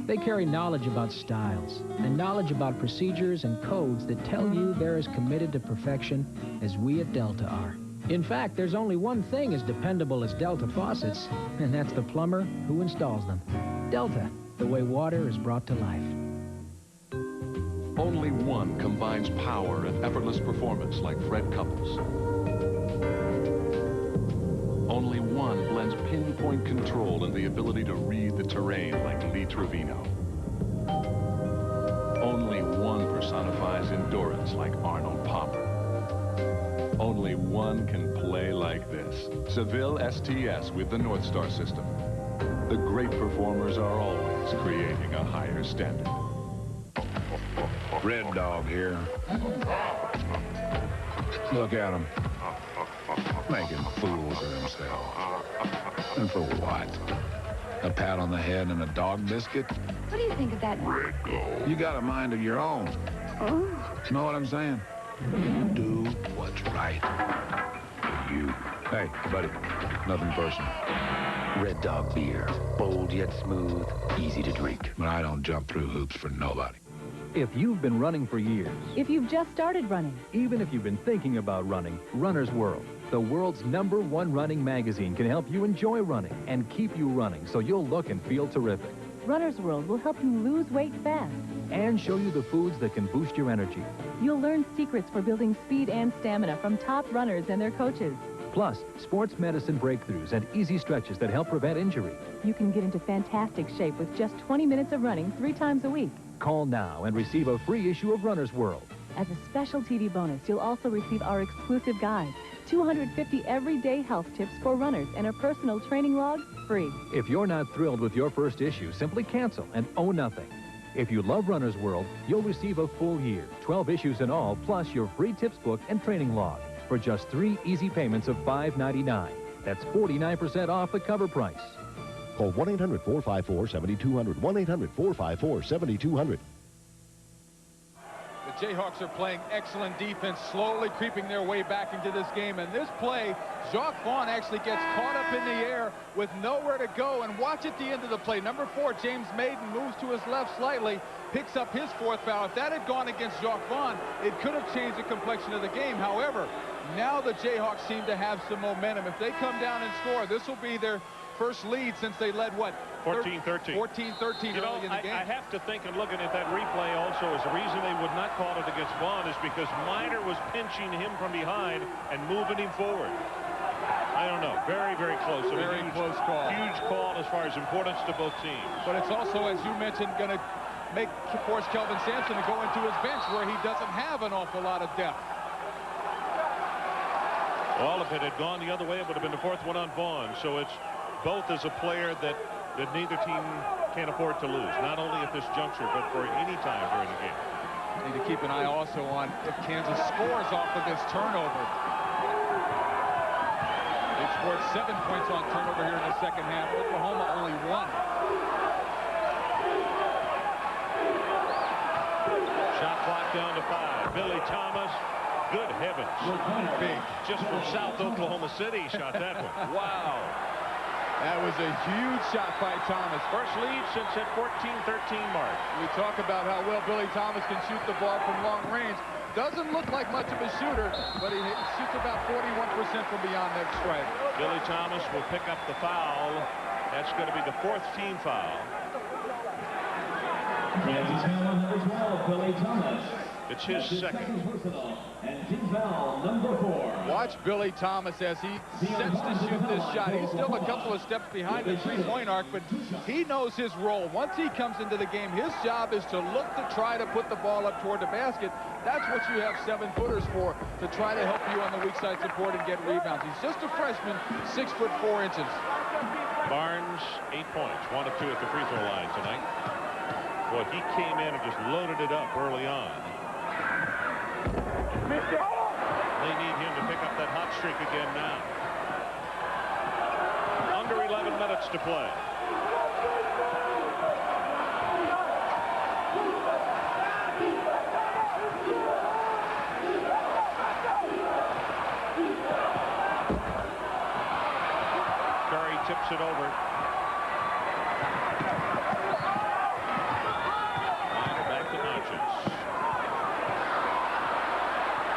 They carry knowledge about styles and knowledge about procedures and codes that tell you they're as committed to perfection as we at Delta are. In fact, there's only one thing as dependable as Delta faucets, and that's the plumber who installs them. Delta, the way water is brought to life. Only one combines power and effortless performance like Fred Couples. Only one blends pinpoint control and the ability to read the terrain like Lee Trevino. Only one personifies endurance like Arnold Palmer. Only one can play like this. Seville STS with the North Star system. The great performers are always creating a higher standard. Red Dog here. Look at him. Making fools of themselves. And for what? A pat on the head and a dog biscuit? What do you think of that? You got a mind of your own. Know what I'm saying? Do what's right for you. Hey, buddy, nothing personal. Red Dog beer. Bold yet smooth, easy to drink. But I don't jump through hoops for nobody. If you've been running for years, If you've just started running, even if you've been thinking about running, Runner's World, the world's #1 running magazine, can help you enjoy running and keep you running so you'll look and feel terrific. Runner's World will help you lose weight fast and show you the foods that can boost your energy. You'll learn secrets for building speed and stamina from top runners and their coaches. Plus, sports medicine breakthroughs and easy stretches that help prevent injury. You can get into fantastic shape with just 20 minutes of running 3 times a week. Call now and receive a free issue of Runner's World. As a special TV bonus, you'll also receive our exclusive guide, 250 everyday health tips for runners, and a personal training log free. If you're not thrilled with your first issue, simply cancel and owe nothing. If you love Runner's World, you'll receive a full year, 12 issues in all, plus your free tips book and training log for just 3 easy payments of $5.99. That's 49% off the cover price. Call 1-800-454-7200. 1-800-454-7200. The Jayhawks are playing excellent defense, slowly creeping their way back into this game. And this play, Jacques Vaughn actually gets caught up in the air with nowhere to go. And watch at the end of the play. Number 4, James Maiden, moves to his left slightly, picks up his 4th foul. If that had gone against Jacques Vaughn, it could have changed the complexion of the game. However, now the Jayhawks seem to have some momentum. If they come down and score, this will be their first lead since they led, what? 14-13. 14-13 You know, early in the game. I have to think, and looking at that replay also, is the reason they would not call it against Vaughn is because Miner was pinching him from behind and moving him forward. I don't know. Very, very close. Very close call. Huge call as far as importance to both teams. But it's also, as you mentioned, going to force Kelvin Sampson to go into his bench where he doesn't have an awful lot of depth. Well, if it had gone the other way, it would have been the 4th one on Vaughn. So it's both as a player that neither team can afford to lose, not only at this juncture, but for any time during the game. Need to keep an eye also on if Kansas scores off of this turnover. They've scored 7 points on turnover here in the second half. Oklahoma only 1. Shot clock down to 5. Billy Thomas. Good heavens. Big. Just from South Oklahoma City, shot that one. Wow. That was a huge shot by Thomas. First lead since that 14-13 mark. We talk about how well Billy Thomas can shoot the ball from long range. Doesn't look like much of a shooter, but he shoots about 41% from beyond that stripe. Billy Thomas will pick up the foul. That's going to be the 4th team foul. Kansas foul number 12, Billy Thomas. It's his second. And team foul number 4. Watch Billy Thomas as he sets to shoot this shot. He's still a couple of steps behind the three-point arc, but he knows his role. Once he comes into the game, his job is to look to try to put the ball up toward the basket. That's what you have 7-footers for, to try to help you on the weak side support and get rebounds. He's just a freshman, 6 foot 4 inches. Barnes, 8 points, 1 of 2 at the free throw line tonight. Boy, he came in and just loaded it up early on. They need him to pick up that hot streak again now. Under 11 minutes to play. Curry tips it over. Back to Natchez.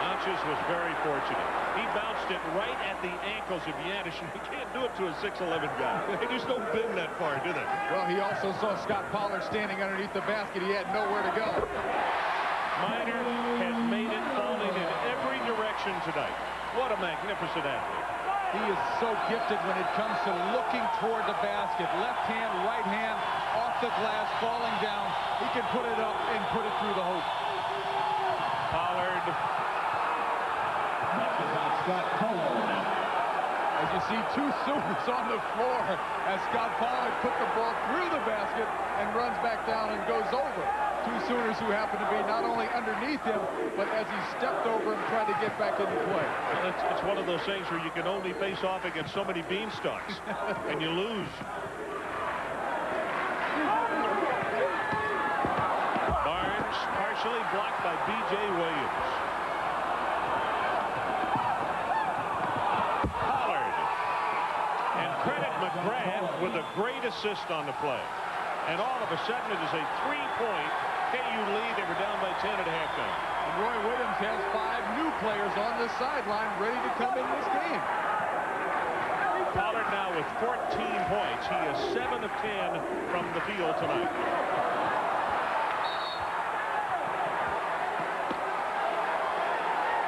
Natchez was very fortunate. He bounced it right at the ankles of Yanish, and he can't do it to a 6'11 guy. They just don't bend that far, do they? Well, he also saw Scott Pollard standing underneath the basket. He had nowhere to go. Miner has made it falling in every direction tonight. What a magnificent athlete. He is so gifted when it comes to looking toward the basket. Left hand, right hand, off the glass, falling down. He can put it up and put it through the hoop. Pollard. Scott Pollard. As you see, 2 Sooners on the floor as Scott Pollard put the ball through the basket and runs back down and goes over. 2 Sooners who happen to be not only underneath him, but as he stepped over and tried to get back into play. Well, it's one of those things where you can only face off against so many beanstalks, and you lose. Barnes partially blocked by B.J. Williams. Pollard. And credit McGrath with a great assist on the play. And all of a sudden, it is a 3-point KU lead. They were down by 10 at halftime. And Roy Williams has 5 new players on the sideline ready to come in this game. Pollard now with 14 points. He is 7 of 10 from the field tonight.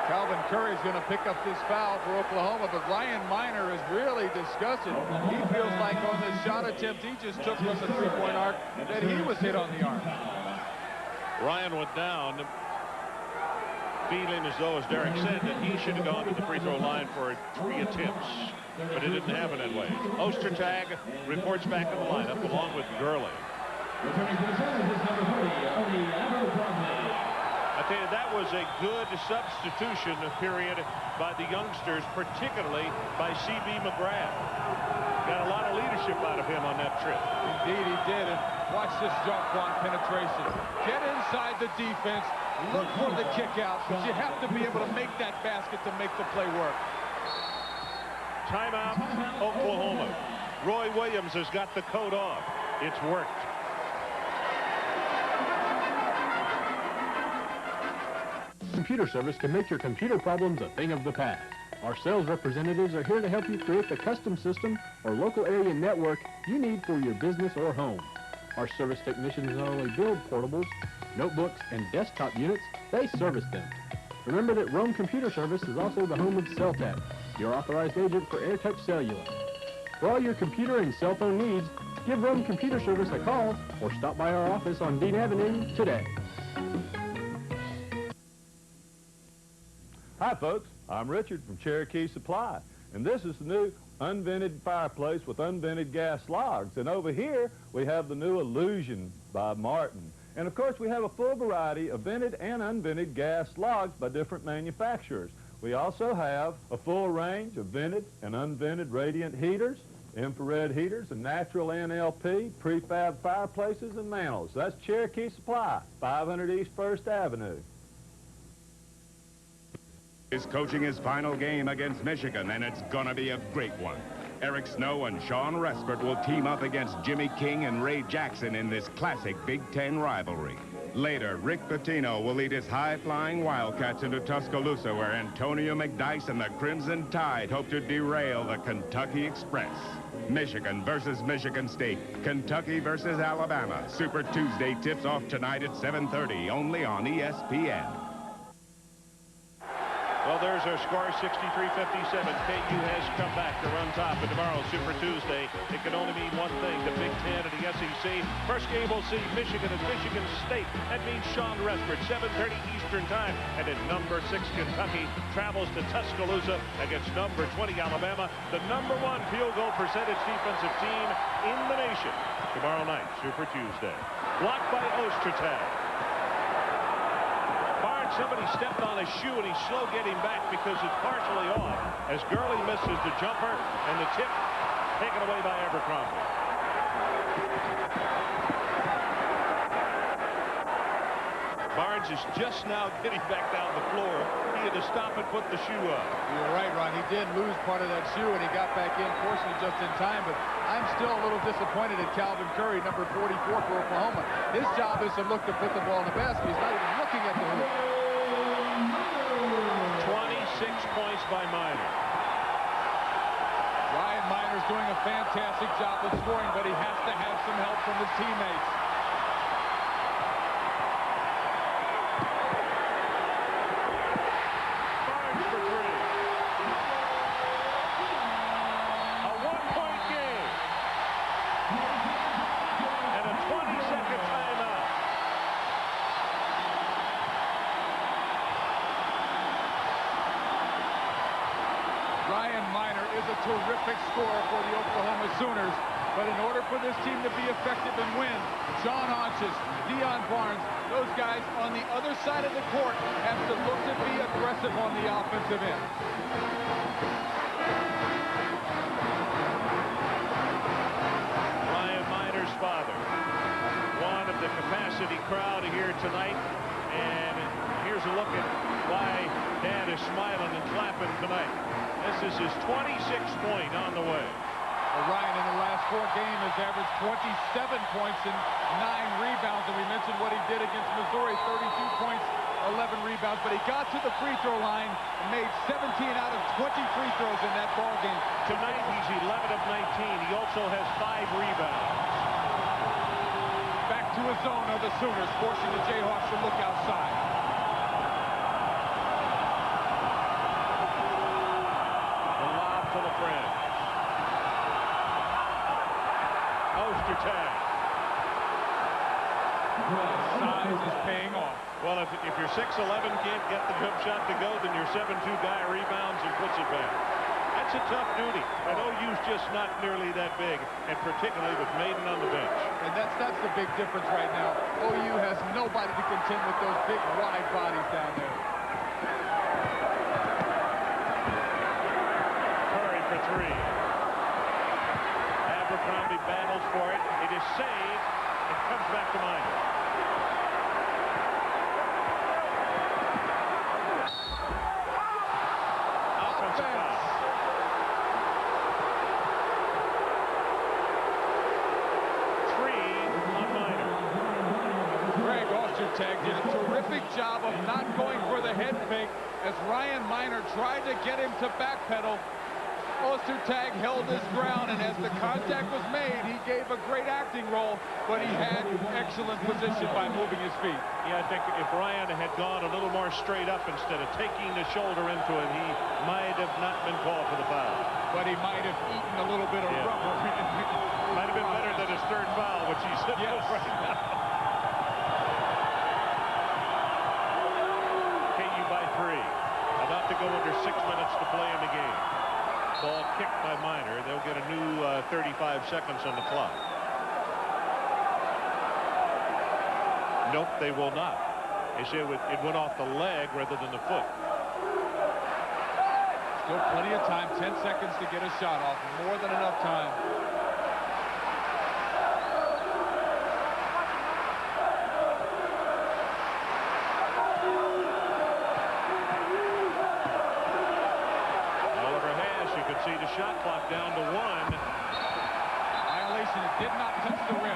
Calvin Curry's going to pick up this foul for Oklahoma, but Ryan Miner is really disgusted. He feels like on the shot attempt he just took from the three-point arc that he was hit on the arm. Ryan went down, feeling as though, as Derek said, that he should have gone to the free throw line for 3 attempts, but it didn't happen that way. Ostertag reports back in the lineup along with Gurley. Returning to the service is number 40, Ernie Abercrombie. I tell you, that was a good substitution period by the youngsters, particularly by C.B. McGrath. Got a lot of leadership out of him on that trip. Indeed, he did. And watch this Jacques Vaughn penetration. Get inside the defense. Look for the kick out. But you have to be able to make that basket to make the play work. Timeout, Oklahoma. Roy Williams has got the coat off. It's worked. Computer Service can make your computer problems a thing of the past. Our sales representatives are here to help you create the custom system or local area network you need for your business or home. Our service technicians not only build portables, notebooks, and desktop units, they service them. Remember that Rome Computer Service is also the home of CellTech, your authorized agent for AirTouch Cellular. For all your computer and cell phone needs, give Rome Computer Service a call or stop by our office on Dean Avenue today. Hi folks, I'm Richard from Cherokee Supply, and this is the new unvented fireplace with unvented gas logs. And over here we have the new Illusion by Martin. And of course we have a full variety of vented and unvented gas logs by different manufacturers. We also have a full range of vented and unvented radiant heaters, infrared heaters, and natural NLP, prefab fireplaces and mantles. That's Cherokee Supply, 500 East 1st Avenue. Is coaching his final game against Michigan, and it's gonna be a great one. Eric Snow and Sean Respert will team up against Jimmy King and Ray Jackson in this classic Big Ten rivalry. Later, Rick Pitino will lead his high-flying Wildcats into Tuscaloosa, where Antonio McDyess and the Crimson Tide hope to derail the Kentucky Express. Michigan versus Michigan State. Kentucky versus Alabama. Super Tuesday tips off tonight at 7:30, only on ESPN. Well, there's our score, 63-57. KU has come back to run top. And tomorrow, Super Tuesday, it can only mean one thing, the Big Ten and the SEC. First game we'll see Michigan and Michigan State. That means Sean Respert, 7:30 Eastern Time. And then number 6 Kentucky travels to Tuscaloosa against number 20 Alabama, the number 1 field goal percentage defensive team in the nation. Tomorrow night, Super Tuesday. Blocked by Ostertag. Somebody stepped on his shoe, and he's slow getting back because it's partially off as Gurley misses the jumper, and the tip taken away by Abercrombie. Barnes is just now getting back down the floor. He had to stop and put the shoe up. You're right, Ron. He did lose part of that shoe, and he got back in, fortunately, just in time. But I'm still a little disappointed at Calvin Curry, number 44 for Oklahoma. His job is to look to put the ball in the basket. He's not even looking at the hoop. 26 points by Miner. Ryan Miner's doing a fantastic job of scoring, but he has to have some help from his teammates. Barnes for 3. A 1-point game. And a 20-second timeout. Ryan Miner is a terrific scorer for the Oklahoma Sooners, but in order for this team to be effective and win, John Hodges, Deion Barnes, those guys on the other side of the court have to look to be aggressive on the offensive end. Ryan Miner's father, one of the capacity crowd here tonight, and here's a look at why Dad is smiling and clapping tonight. This is his 26th point on the way. Well, Ryan, in the last 4 games, has averaged 27 points and 9 rebounds. And we mentioned what he did against Missouri, 32 points, 11 rebounds. But he got to the free throw line and made 17 out of 20 free throws in that ball game. Tonight, he's 11 of 19. He also has 5 rebounds. Back to his zone are the Sooners, forcing the Jayhawks to look outside. This is paying off. Well, if your 6'11" can't get the jump shot to go, then your 7'2" guy rebounds and puts it back. That's a tough duty. And OU's just not nearly that big, and particularly with Maiden on the bench. And that's the big difference right now. OU has nobody to contend with those big, wide bodies down there. Curry for three. Abercrombie battles for it. It is saved. It comes back to Minor. Offensive foul. Greg Ostertag did a terrific job of not going for the head fake as Ryan Minor tried to get him to backpedal. Ostertag held his ground, and as the contact was made, he gave a great acting role, but he had excellent position by moving his feet. Yeah, I think if Ryan had gone a little more straight up instead of taking the shoulder into it, he might have not been called for the foul. But he might have eaten a little bit of rubber. Might have been better than his third foul, which he's right now. KU by 3. About to go under 6 minutes to play in the game. Ball kicked by Minor. They'll get a new 35 seconds on the clock. Nope, they will not. They say it went off the leg rather than the foot. Still plenty of time, 10 seconds to get a shot off. More than enough time. See the shot clock down to 1. Violation. It did not touch the rim.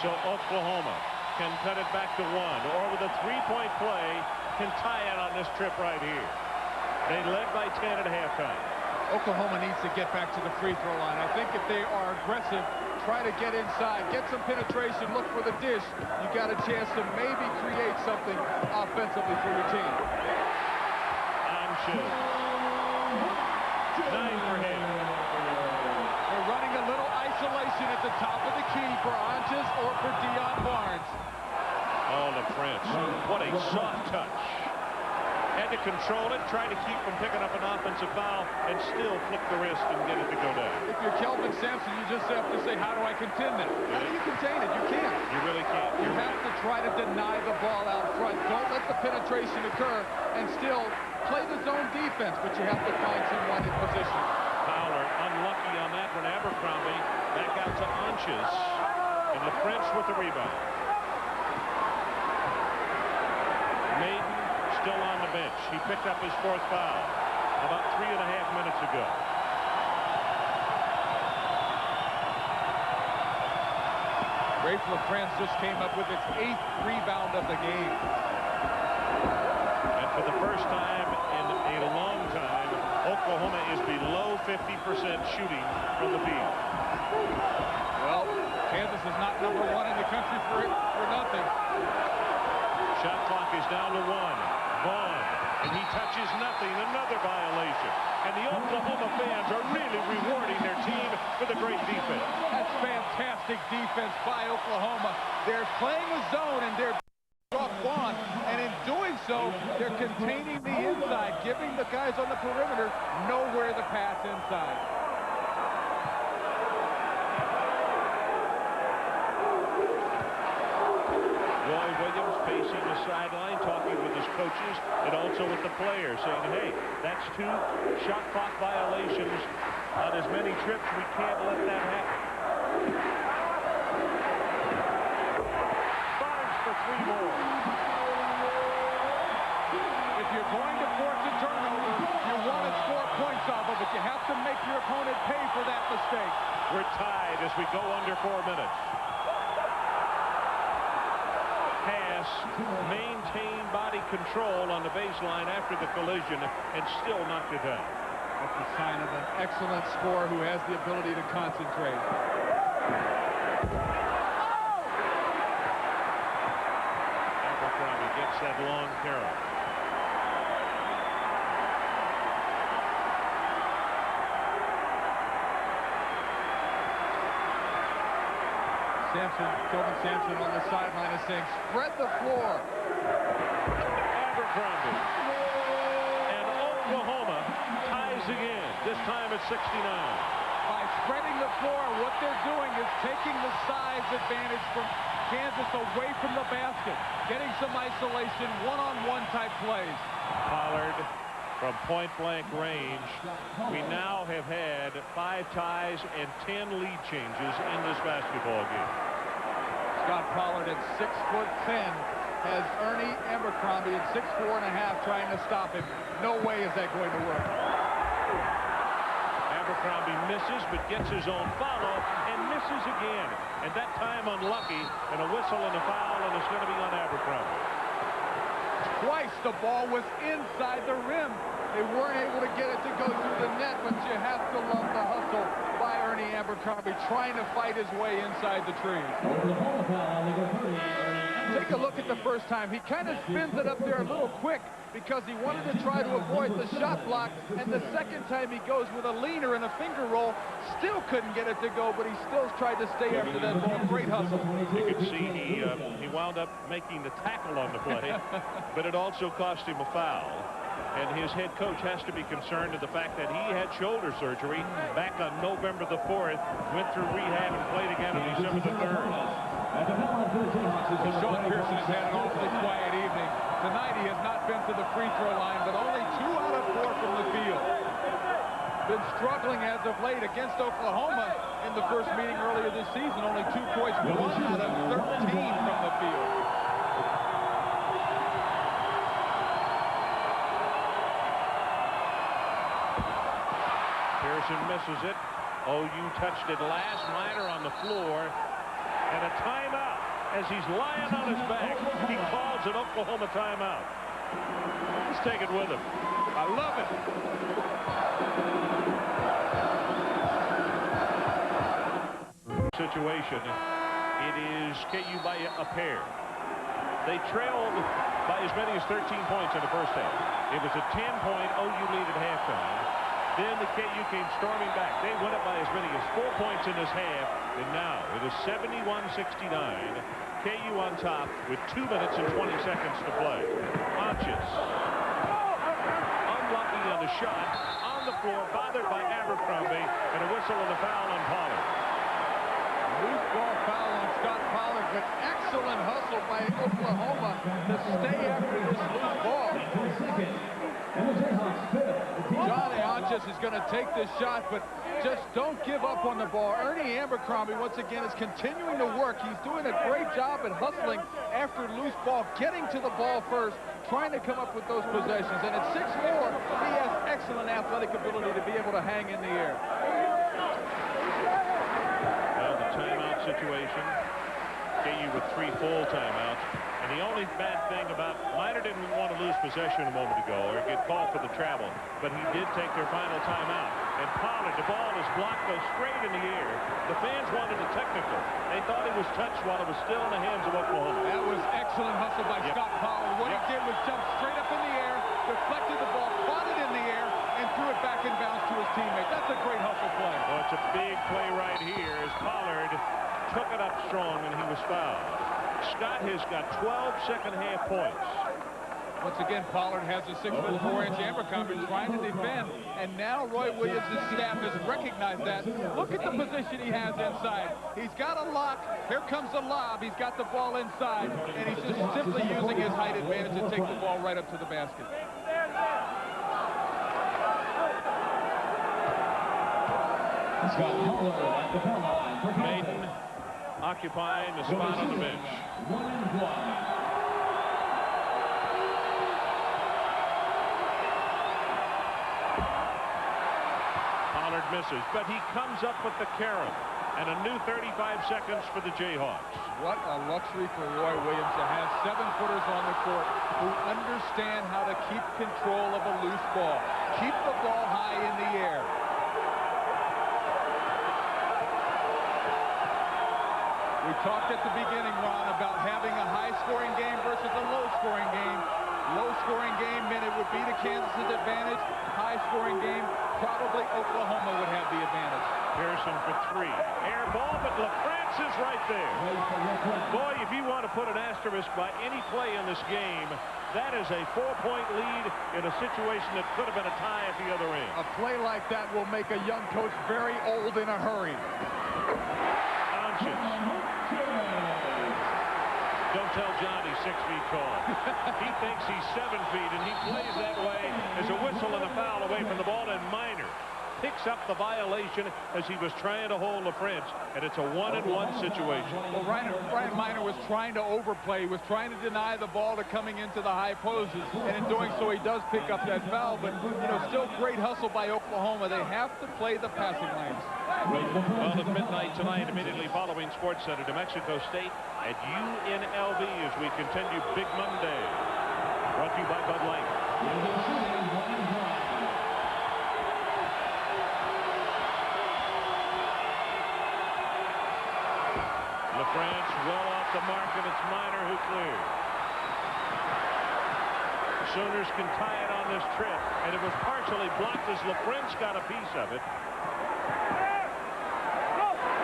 So Oklahoma can cut it back to 1, or with a three-point play can tie it on this trip right here. They led by 10 at halftime. Oklahoma needs to get back to the free throw line. I think if they are aggressive, try to get inside, get some penetration, look for the dish, you got a chance to maybe create something offensively for your team. 9 for him. They're running a little isolation at the top of the key for Anches or for Deion Barnes. Oh, LaFrance. What a soft touch. Had to control it, try to keep from picking up an offensive foul, and still flick the wrist and get it to go down. If you're Kelvin Sampson, you just have to say, how do I contend that? How do you contain it? You can't. You really can't. You have to try to deny the ball out front. Don't let the penetration occur, and still play the zone defense, but you have to find someone in position. Fowler unlucky on that one. Abercrombie back out to Anches, and LaFrance with the rebound. Maiden still on the bench. He picked up his 4th foul about 3.5 minutes ago. Rafe LaFrance just came up with its 8th rebound of the game. And for the first time in a long time, Oklahoma is below 50% shooting from the field. Well, Kansas is not #1 in the country for nothing. Shot clock is down to 1. Vaughn, and he touches nothing. Another violation. And the Oklahoma fans are really rewarding their team for the great defense. That's fantastic defense by Oklahoma. They're playing a zone, and they're off Vaughn, and in doing so, they're containing the inside, giving the guys on the perimeter nowhere to pass inside. Roy Williams pacing the sideline, talking with his coaches and also with the players, saying, hey, that's 2 shot clock violations on as many trips. We can't let that happen. Barnes for 3 more. If you're going to force a turnover, you want to score points off of it. You have to make your opponent pay for that mistake. We're tied as we go under 4 minutes. Pass, maintain body control on the baseline after the collision, and still knocked it down. That's a sign of an excellent scorer who has the ability to concentrate. Abercrombie gets that long carry. Kelvin Sampson on the sideline is saying, spread the floor. Abercrombie. And Oklahoma ties again. This time at 69. By spreading the floor, what they're doing is taking the size advantage from Kansas away from the basket, getting some isolation, one-on-one type plays. Pollard from point-blank range. We now have had 5 ties and 10 lead changes in this basketball game. Scott Pollard at 6'10" has Ernie Abercrombie at 6'4.5" trying to stop him. No way is that going to work. Abercrombie misses, but gets his own follow and misses again. And that time unlucky, and a whistle and a foul, and it's going to be on Abercrombie. Twice the ball was inside the rim. They weren't able to get it to go through the net, but you have to love the hustle by Ernie Abercrombie trying to fight his way inside the trees. Take a look at the first time. He kind of spins it up there a little quick because he wanted to try to avoid the shot block, and the second time he goes with a leaner and a finger roll, still couldn't get it to go, but he still tried to stay after that ball. Great hustle. You could see he wound up making the tackle on the play, but it also cost him a foul. And his head coach has to be concerned of the fact that he had shoulder surgery back on November the 4th, went through rehab and played again on December the 3rd. So Sean Pearson has had an awfully quiet evening. Tonight he has not been to the free throw line, but only 2 out of 4 from the field. Been struggling as of late against Oklahoma in the first meeting earlier this season. Only 2 points, 1 out of 13 from the field. Pearson misses it. OU touched it last. Minor on the floor. And a timeout as he's lying on his back. He calls an Oklahoma timeout. Let's take it with him. I love it. Situation. It is KU by a pair. They trailed by as many as 13 points in the first half. It was a 10-point OU lead at halftime. Then the KU came storming back. They went up by as many as 4 points in this half. And now it is 71-69. KU on top with 2 minutes and 20 seconds to play. Anches. Unlucky on the shot. On the floor, bothered by Abercrombie. And a whistle and a foul on Pollard. Loose ball foul on Scott Pollard, but excellent hustle by Oklahoma to stay after this loose ball. Johnny Anches is going to take this shot, but just don't give up on the ball. Ernie Abercrombie, once again, is continuing to work. He's doing a great job at hustling after loose ball, getting to the ball first, trying to come up with those possessions. And at 6'4", he has excellent athletic ability to be able to hang in the air. Well, the timeout situation. KU with 3 full timeouts. And the only bad thing about Minor didn't want to lose possession a moment ago or get called for the travel, but he did take their final timeout. And Pollard, the ball is blocked, goes straight in the air. The fans wanted a technical. They thought it was touched while it was still in the hands of Oklahoma. That was excellent hustle by Scott Pollard. What he did was jump straight up in the air, deflected the ball, caught it in the air, and threw it back in bounds to his teammate. That's a great hustle play. Well, it's a big play right here as Pollard took it up strong and he was fouled. Scott has got 12 second-half points. Once again, Pollard has a 6'4" Abercrombie trying to defend, and now Roy Williams' staff has recognized that. Look at the position he has inside. He's got a lock. Here comes the lob. He's got the ball inside, and he's just simply using his height advantage to take the ball right up to the basket. Maiden occupying the spot on the bench. Pollard misses, but he comes up with the carom and a new 35 seconds for the Jayhawks. What a luxury for Roy Williams to have 7-footers on the court who understand how to keep control of a loose ball. Keep the ball high in the air. We talked at the beginning, Ron, about having a high-scoring game versus a low-scoring game. Low-scoring game meant it it would be to Kansas's advantage. High-scoring game. Probably Oklahoma would have the advantage. Pearson for three. Air ball, but LaFrance is right there. Boy, if you want to put an asterisk by any play in this game, that is a 4-point lead in a situation that could have been a tie at the other end. A play like that will make a young coach very old in a hurry. Don't tell John he's 6 feet tall. He thinks he's 7 feet, and he plays that way as a whistle and a foul away from the ball, and Minor picks up the violation as he was trying to hold LaFrance, and it's a 1-and-1 situation. Well, Brian Minor was trying to overplay. He was trying to deny the ball to coming into the high poses, and in doing so, he does pick up that foul, but, you know, still great hustle by Oklahoma. They have to play the passing lanes. Well, at midnight tonight, immediately following SportsCenter, New Mexico State at UNLV as we continue Big Monday. Brought to you by Bud Light. LaFrance well off the mark, and it's Minor who clears. Sooners can tie it on this trip, and it was partially blocked as LaFrance got a piece of it.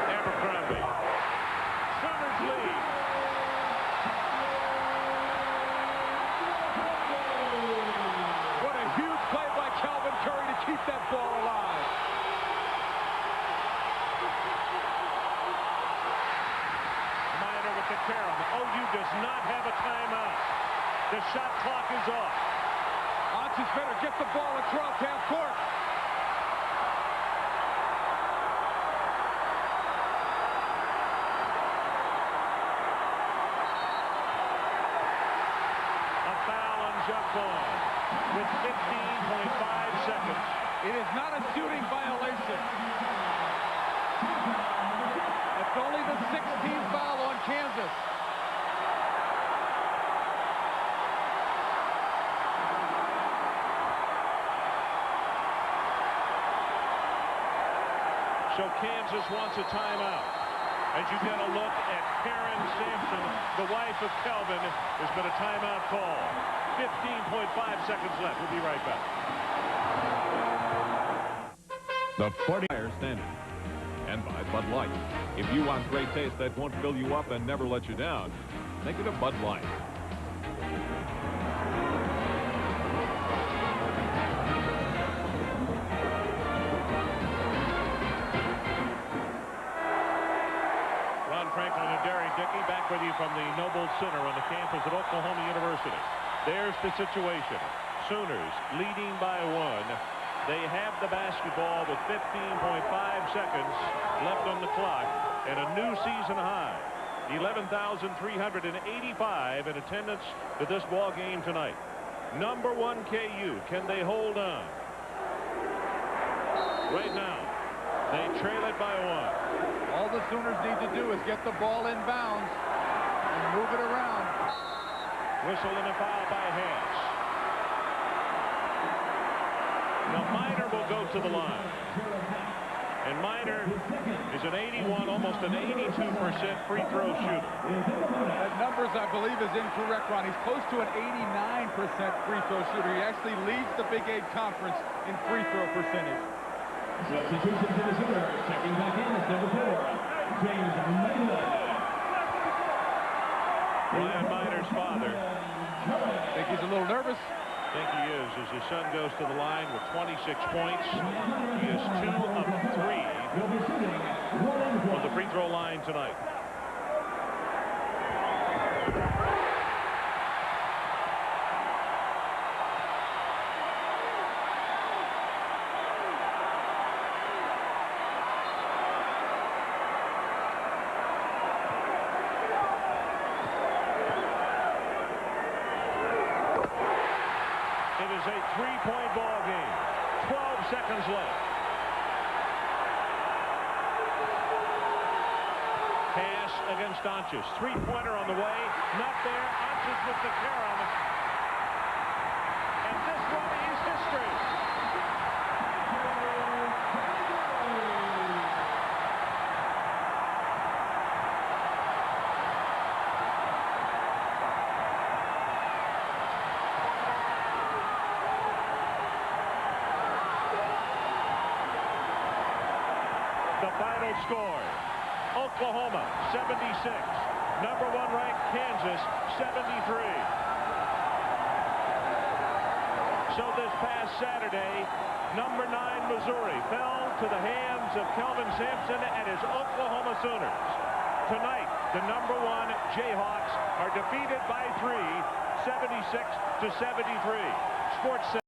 Abercrombie. Sooners lead. What a huge play by Calvin Curry to keep that ball alive. Minor with the carry. OU does not have a timeout. The shot clock is off. Archie's better get the ball across half court. With 15.5 seconds. It is not a shooting violation. It's only the 16th foul on Kansas. So Kansas wants a timeout. As you get a look at Karen Sampson, the wife of Kelvin, there's been a timeout call. 15.5 seconds left. We'll be right back. The 40-year standard. And by Bud Light. If you want great taste that won't fill you up and never let you down, make it a Bud Light. Ron Franklin and Derry Dickey back with you from the Noble Center on the campus at Oklahoma University. There's the situation. Sooners leading by 1. They have the basketball with 15.5 seconds left on the clock and a new season high. 11,385 in attendance to this ball game tonight. Number 1 KU. Can they hold on? Right now, they trail it by 1. All the Sooners need to do is get the ball in bounds and move it around. Whistle and a foul by Hance. Now Minor will go to the line. And Minor is an 81, almost an 82% free throw shooter. That numbers, I believe, is incorrect, Ron. He's close to an 89% free throw shooter. He actually leads the Big 8 Conference in free throw percentage. Substitution for the Sooners. Checking back in is number 4, James Minor. Brian Minor's father. Think he's a little nervous? I think he is, as his son goes to the line with 26 points. He is 2 of 3 on the free throw line tonight. A 3-point ball game. 12 seconds left. Pass against Anches. 3-pointer on the way. Not there. Anches with the carom. And this one is history. The final score, Oklahoma 76, number 1 ranked Kansas 73. So this past Saturday, number 9 Missouri fell to the hands of Kelvin Sampson and his Oklahoma Sooners. Tonight, the number 1 Jayhawks are defeated by 3, 76-73. Sports